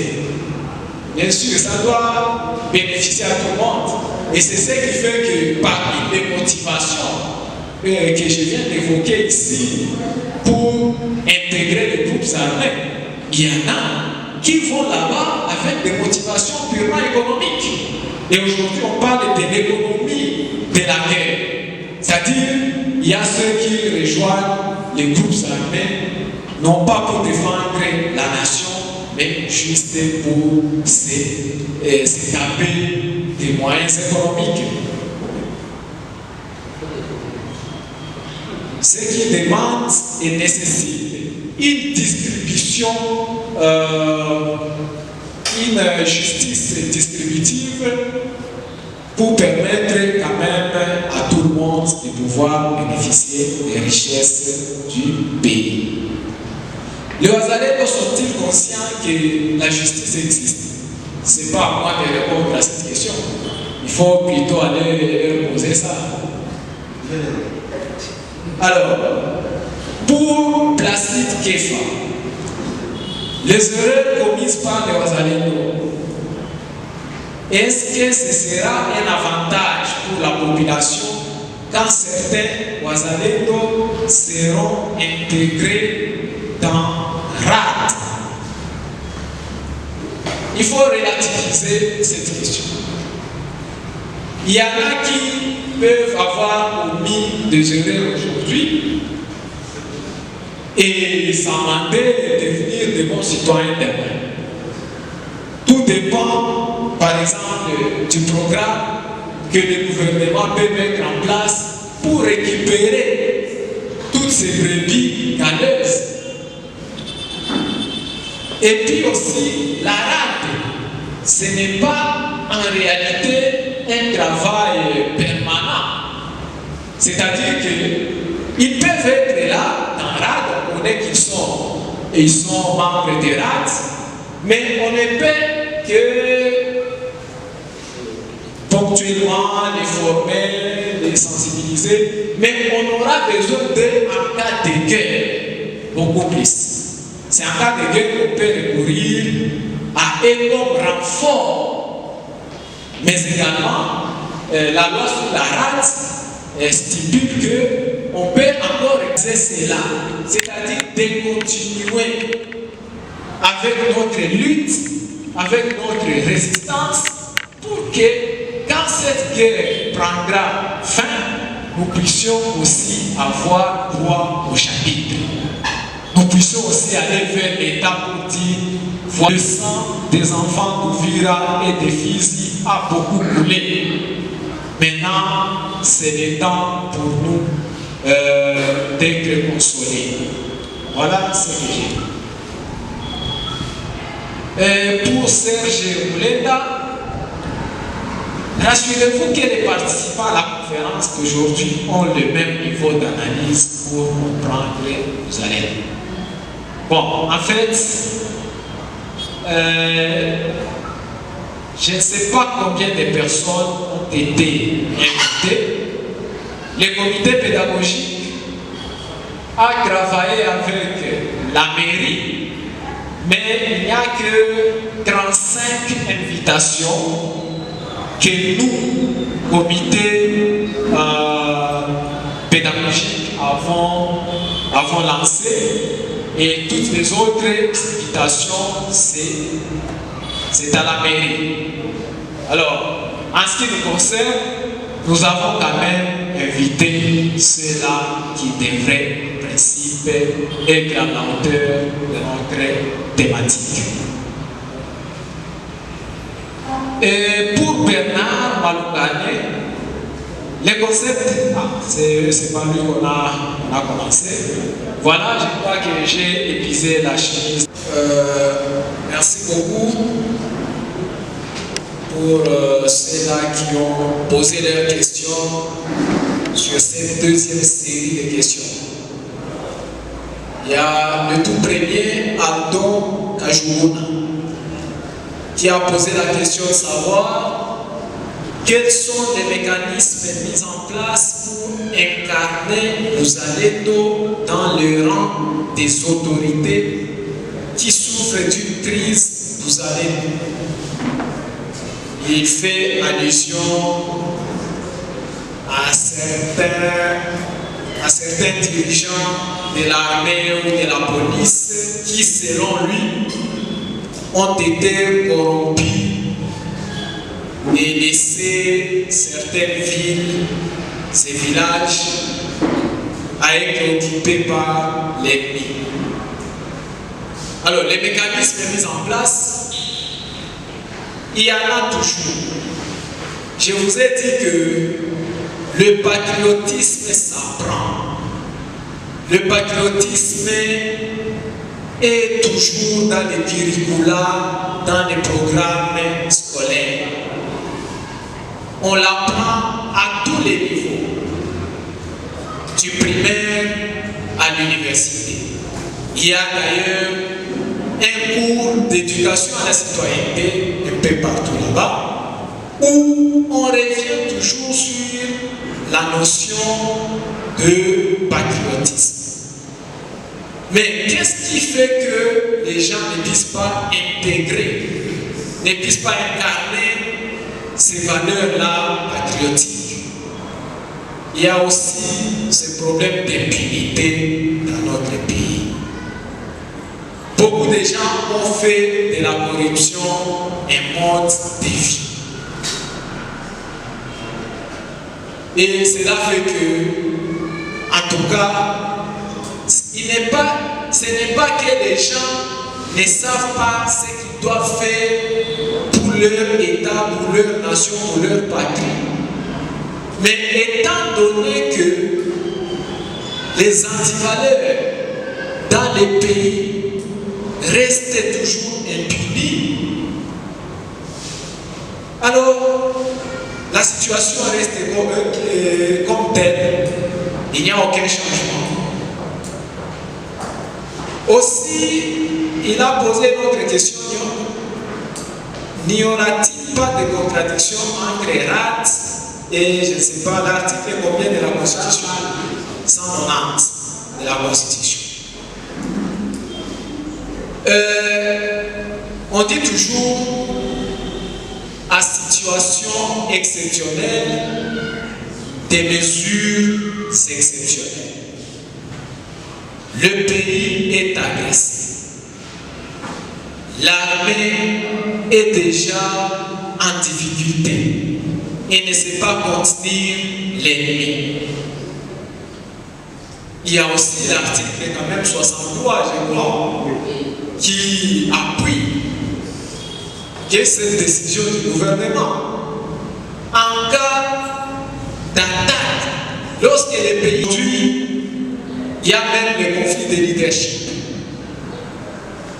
Bien sûr, ça doit bénéficier à tout le monde. Et c'est ce qui fait que parmi les motivations que je viens d'évoquer ici, pour intégrer les groupes armés. Il y en a qui vont là-bas avec des motivations purement économiques. Et aujourd'hui, on parle de l'économie de la guerre. C'est-à-dire, il y a ceux qui rejoignent les groupes armés, non pas pour défendre la nation, mais juste pour se taper des moyens économiques. Ce qui demande et nécessite une distribution, une justice distributive pour permettre quand même à tout le monde de pouvoir bénéficier des richesses du pays. Les Ouazalais sont-ils conscients que la justice existe? Ce n'est pas à moi de répondre à cette question. Il faut plutôt aller leur poser ça. Alors, pour Placide Kefa, les erreurs commises par les Ouazalais, est-ce que ce sera un avantage pour la population quand certains Ouazalais seront intégrés dans RAD? Il faut relativiser cette question. Il y en a qui peuvent avoir commis des erreurs aujourd'hui et s'amender et devenir de bons citoyens demain. Tout dépend, par exemple, du programme que le gouvernement peut mettre en place pour récupérer toutes ces brebis galeuses. Et puis aussi, la rate, ce n'est pas en réalité un travail permanent. C'est-à-dire qu'ils peuvent être là, dans RAD, on connaît qu'ils sont membres de RAD, mais on ne peut que ponctuellement les former, les sensibiliser, mais on aura besoin d'eux en cas de guerre, beaucoup plus. C'est en cas de guerre qu'on peut recourir à eux comme renfort. Mais également, la loi sur la rate stipule qu'on peut encore exercer cela, c'est-à-dire de continuer avec notre lutte, avec notre résistance, pour que quand cette guerre prendra fin, nous puissions aussi avoir droit au chapitre. Nous puissions aussi aller vers l'État pour dire voilà, le sang des enfants d'Ouvira et des Fizi a beaucoup coulé. Maintenant, c'est le temps pour nous d'être consolés. Voilà ce que j'ai dit. Pour Serge Moulenda, rassurez-vous que les participants à la conférence d'aujourd'hui ont le même niveau d'analyse pour comprendre nos allées. Bon, en fait, je ne sais pas combien de personnes ont été invitées. Le comité pédagogique a travaillé avec la mairie, mais il n'y a que 35 invitations que nous, comité pédagogique, avons lancées. Et toutes les autres invitations, c'est à la mairie. Alors, en ce qui nous concerne, nous avons quand même invité ceux-là qui devraient, en principe, être à la hauteur de notre thématique. Et pour Bernard Maloukane, les concepts, c'est pas lui qu'on a commencé. Voilà, je crois que j'ai épuisé la chemise. Merci beaucoup pour ceux-là qui ont posé leurs questions sur cette deuxième série de questions. Il y a le tout premier, Aldo Kajumuna, qui a posé la question de savoir quels sont les mécanismes mis en place pour incarner Ouzalendo dans le rang des autorités qui souffrent d'une crise d'Ouzalendo. Il fait allusion à certains dirigeants de l'armée ou de la police qui, selon lui, ont été corrompus et laissé certaines villes, ces villages, à être occupés par l'ennemi. Alors, les mécanismes mis en place, il y en a toujours. Je vous ai dit que le patriotisme s'apprend. Le patriotisme est toujours dans les curricula, dans les programmes scolaires. On l'apprend à tous les niveaux, du primaire à l'université. Il y a d'ailleurs un cours d'éducation à la citoyenneté un peu partout là-bas, où on revient toujours sur la notion de patriotisme. Mais qu'est-ce qui fait que les gens ne puissent pas intégrer, ne puissent pas incarner ces valeurs-là patriotiques? Il y a aussi ce problème d'impunité dans notre pays. Beaucoup de gens ont fait de la corruption un mode de vie. Et cela fait que, en tout cas, ce n'est pas que les gens ne savent pas ce qu'ils doivent faire pour leur État, pour leur nation, pour leur patrie. Mais étant donné que les antivaleurs dans les pays restent toujours impunis, alors la situation reste comme telle. Il n'y a aucun changement. Aussi, il a posé une autre question. N'y aura-t-il pas de contradiction entre RAT et, je ne sais pas, l'article combien de la Constitution? 190 de la Constitution. On dit toujours, à situation exceptionnelle, des mesures exceptionnelles. Le pays est agressé. L'armée est déjà en difficulté et ne sait pas contenir l'ennemi. Il y a aussi l'article quand même 63, je crois, qui appuie que cette décision du gouvernement, en cas d'attaque, lorsque les pays tuent, il y a même des conflits de leadership.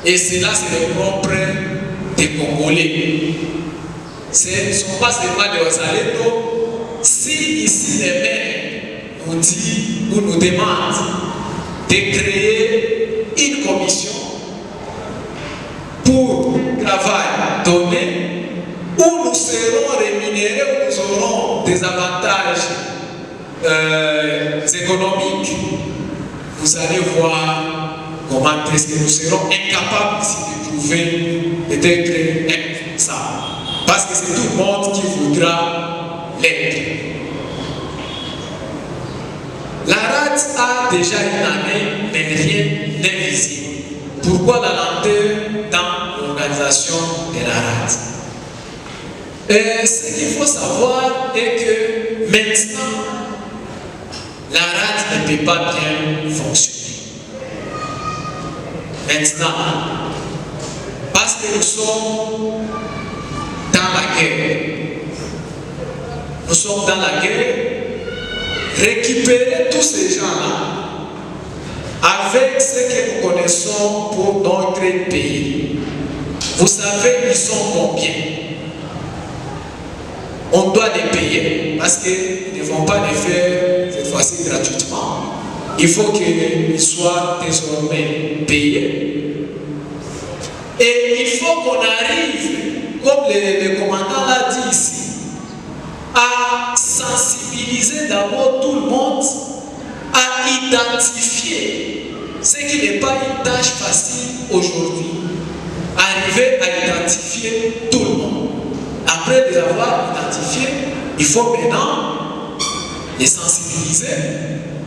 Et cela, c'est le propre des Congolais. Ce ne sont pas seulement des Wazalendo. Si ici les maires nous disent ou nous demandent de créer une commission pour travail donné, où nous serons rémunérés, où nous aurons des avantages économiques, vous allez voir comment est-ce que nous serons incapables ici de trouver peut-être ça. Parce que c'est tout le monde qui voudra l'être. La RAD a déjà une année, mais rien n'est visible. Pourquoi la lenteur dans l'organisation de la RAD? Ce qu'il faut savoir est que maintenant, la RAD ne peut pas bien fonctionner. Maintenant, parce que nous sommes dans la guerre. Nous sommes dans la guerre. Récupérer tous ces gens-là avec ce que nous connaissons pour notre pays. Vous savez, ils sont combien? On doit les payer parce qu'ils ne vont pas les faire cette fois-ci gratuitement. Il faut qu'ils soient désormais payés. Et il faut qu'on arrive, comme le commandant l'a dit ici, à sensibiliser d'abord tout le monde, à identifier ce qui n'est pas une tâche facile aujourd'hui. Arriver à identifier tout le monde. Après les avoir identifiés, il faut maintenant les sensibiliser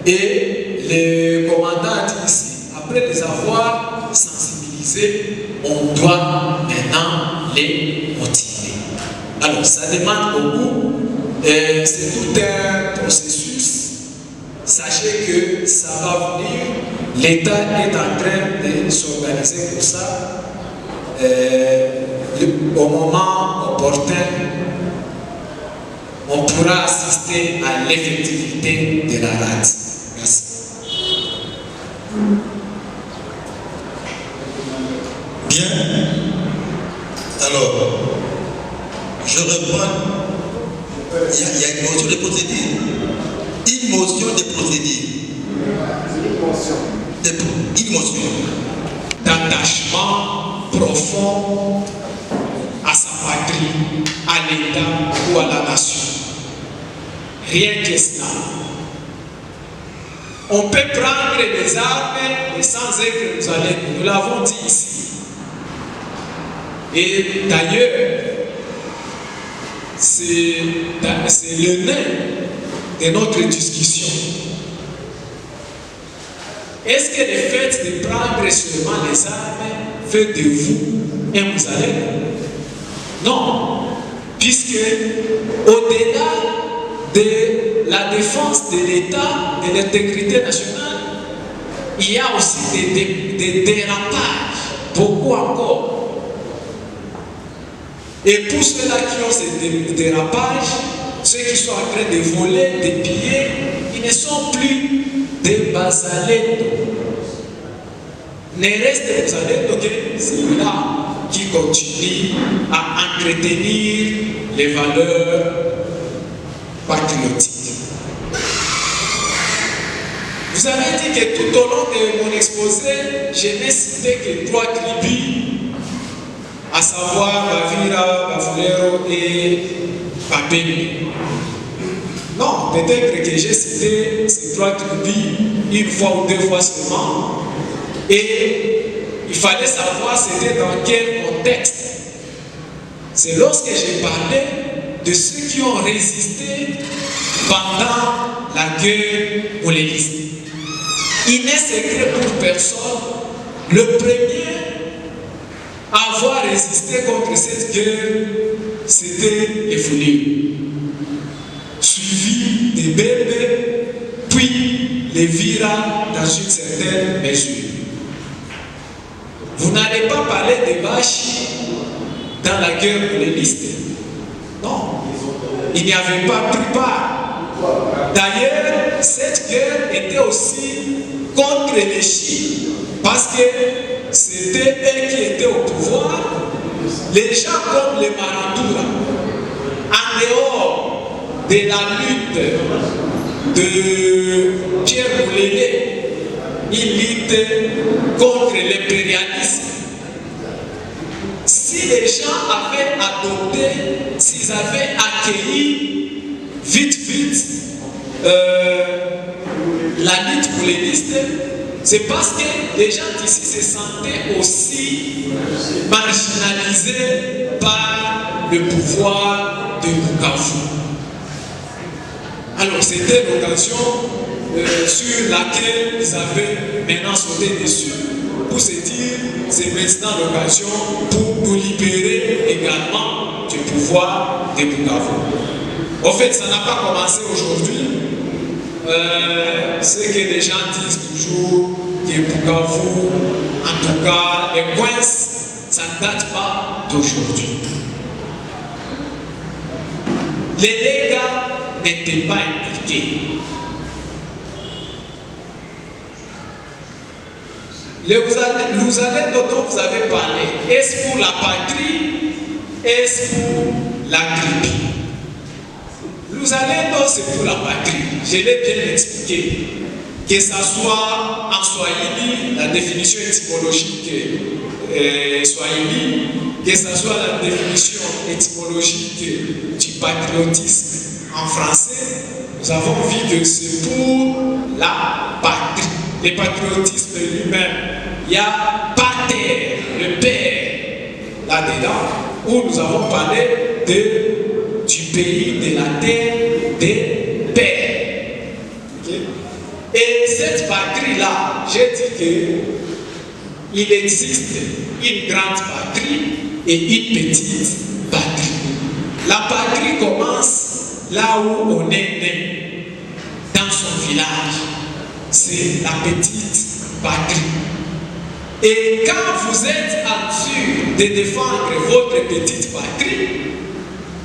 et le commandant a dit ici, après les avoir sensibilisés, on doit maintenant les motiver. Alors, ça demande beaucoup, c'est tout un processus. Sachez que ça va venir, l'État est en train de s'organiser pour ça. Au moment opportun, on pourra assister à l'effectivité de la rate. Merci. Bien. Alors, je reprends. Il y a une motion de procédure. Une motion de procédure. Une motion. D'attachement profond à sa patrie, à l'État ou à la nation. Rien que cela. On peut prendre des armes et sans être nous allons. Nous l'avons dit ici. Et d'ailleurs, c'est le nez de notre discussion. Est-ce que le fait de prendre seulement les armes fait de vous un Moussalem? Non, puisque au-delà de la défense de l'État, de l'intégrité nationale, il y a aussi des dérapages, beaucoup encore. Et pour ceux-là qui ont ces dérapages, ceux qui sont en train de voler, de piller, ils ne sont plus des Bazalendo. Ne reste des Bazalendo que celui-là qui continue à entretenir les valeurs patriotiques. Vous avez dit que tout au long de mon exposé, je n'ai cité que 3 tribus, à savoir Bavira, Bafulero et Babemi. Non, peut-être que j'ai cité ces 3 tribus une fois ou 2 fois seulement. Et il fallait savoir c'était dans quel contexte. C'est lorsque j'ai parlé de ceux qui ont résisté pendant la guerre polémiste. Il n'est secret pour personne. Le premier à avoir résisté contre cette guerre, c'était les Foulis, suivi des Bébés, puis les Vira dans une certaine mesure. Vous n'allez pas parler des Bachi dans la guerre polémiste. Non, il n'y avait pas pris part. D'ailleurs, cette guerre était aussi contre les Chines, parce que c'était eux qui étaient au pouvoir. Les gens comme les Marandura, en dehors de la lutte de Pierre Bouléné, ils luttaient contre l'impérialisme. Si les gens avaient adopté, s'ils avaient accueilli vite la lutte bouléniste, c'est parce que les gens d'ici se sentaient aussi marginalisés par le pouvoir de Bukavu. Alors c'était l'occasion sur laquelle ils avaient maintenant sauté dessus pour se dire c'est maintenant l'occasion pour nous libérer également du pouvoir de Bukavu. En fait, ça n'a pas commencé aujourd'hui. Ce que les gens disent toujours que Bukavu, en tout cas, les coins, ça ne date pas d'aujourd'hui. Les dégâts n'étaient pas impliqués. Nous allez dont vous avez parlé, est-ce pour la patrie, est-ce pour la tribu? Nous allons c'est pour la patrie. Je l'ai bien expliqué. Que ça soit en Swahili, la définition étymologique Swahili, que ça soit la définition étymologique du patriotisme en français, nous avons vu que c'est pour la patrie. Le patriotisme lui-même, il y a pater, le père, là-dedans, où nous avons parlé du pays, de la terre, des pères. Okay? Et cette patrie-là, j'ai dit qu'il existe une grande patrie et une petite patrie. La patrie commence là où on est né, dans son village. C'est la petite patrie. Et quand vous êtes en mesure de défendre votre petite patrie,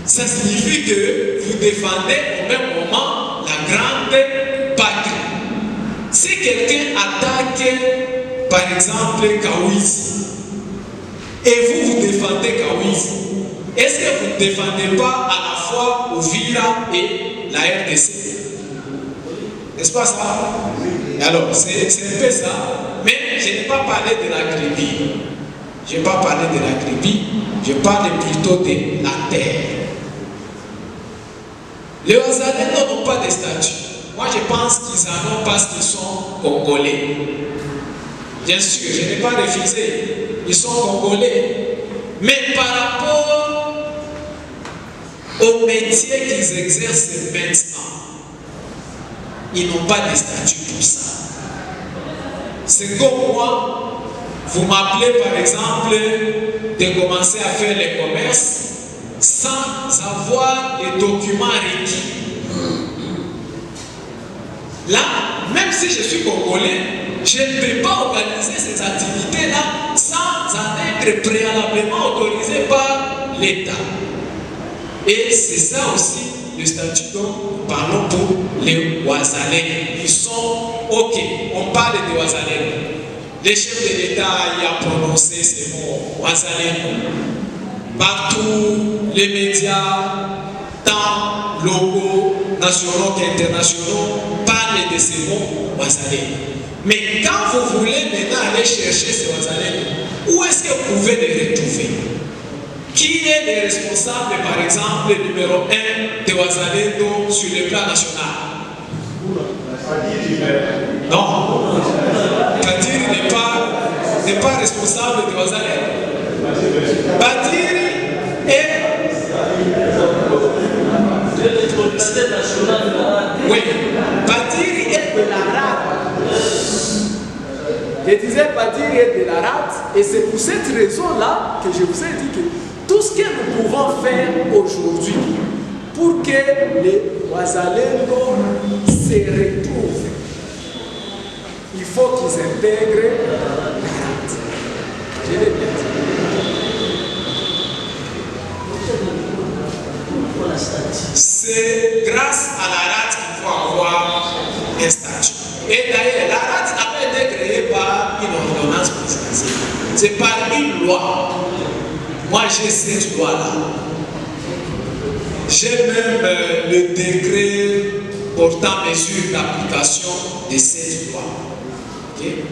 ça signifie que vous défendez au même moment la grande patrie. Si quelqu'un attaque, par exemple, Kawizi, et vous défendez Kawizi, est-ce que vous ne défendez pas à la fois Uvira et la RDC? N'est-ce pas ça? Alors, c'est un peu ça. Mais je n'ai pas parlé de la Libye. Je n'ai pas parlé de la Libye. Je parle plutôt de la terre. Les Wazalendo n'ont pas de statut. Moi, je pense qu'ils en ont parce qu'ils sont congolais. Bien sûr, je n'ai pas refusé. Ils sont congolais. Mais par rapport au métier qu'ils exercent maintenant, ils n'ont pas de statut pour ça. C'est comme moi, vous m'appelez par exemple de commencer à faire le commerce sans avoir les documents requis. Là, même si je suis congolais, je ne peux pas organiser ces activités-là sans en être préalablement autorisé par l'État. Et c'est ça aussi le statut dont nous parlons pour les Wazalendo. Ils sont OK, on parle de Wazalendo. Le chef de l'État y a prononcé ces mots, Wazalendo. Partout, les médias, tant locaux, nationaux qu'internationaux, parlent de ces mots Wazalendo. Mais quand vous voulez maintenant aller chercher ces Wazalendo, où est-ce que vous pouvez les retrouver? Qui est le responsable, par exemple, numéro 1 de Wazalendo sur le plan national? Non. Badiri n'est pas responsable de Wazalendo. Badiri est... Oui. Badiri est de la rate. Je disais Badiri est de la rate. Et c'est pour cette raison-là que je vous ai dit que tout ce que nous pouvons faire aujourd'hui pour que les Wazalendo se retrouvent, il faut qu'ils intègrent la rate. Je l'ai bien dit. C'est grâce à la rate qu'il faut avoir un statut. Et d'ailleurs, la rate avait été créée par une ordonnance présidentielle. C'est par une loi. Moi, j'ai cette loi-là. J'ai même le décret portant mesure d'application de cette loi. Okay?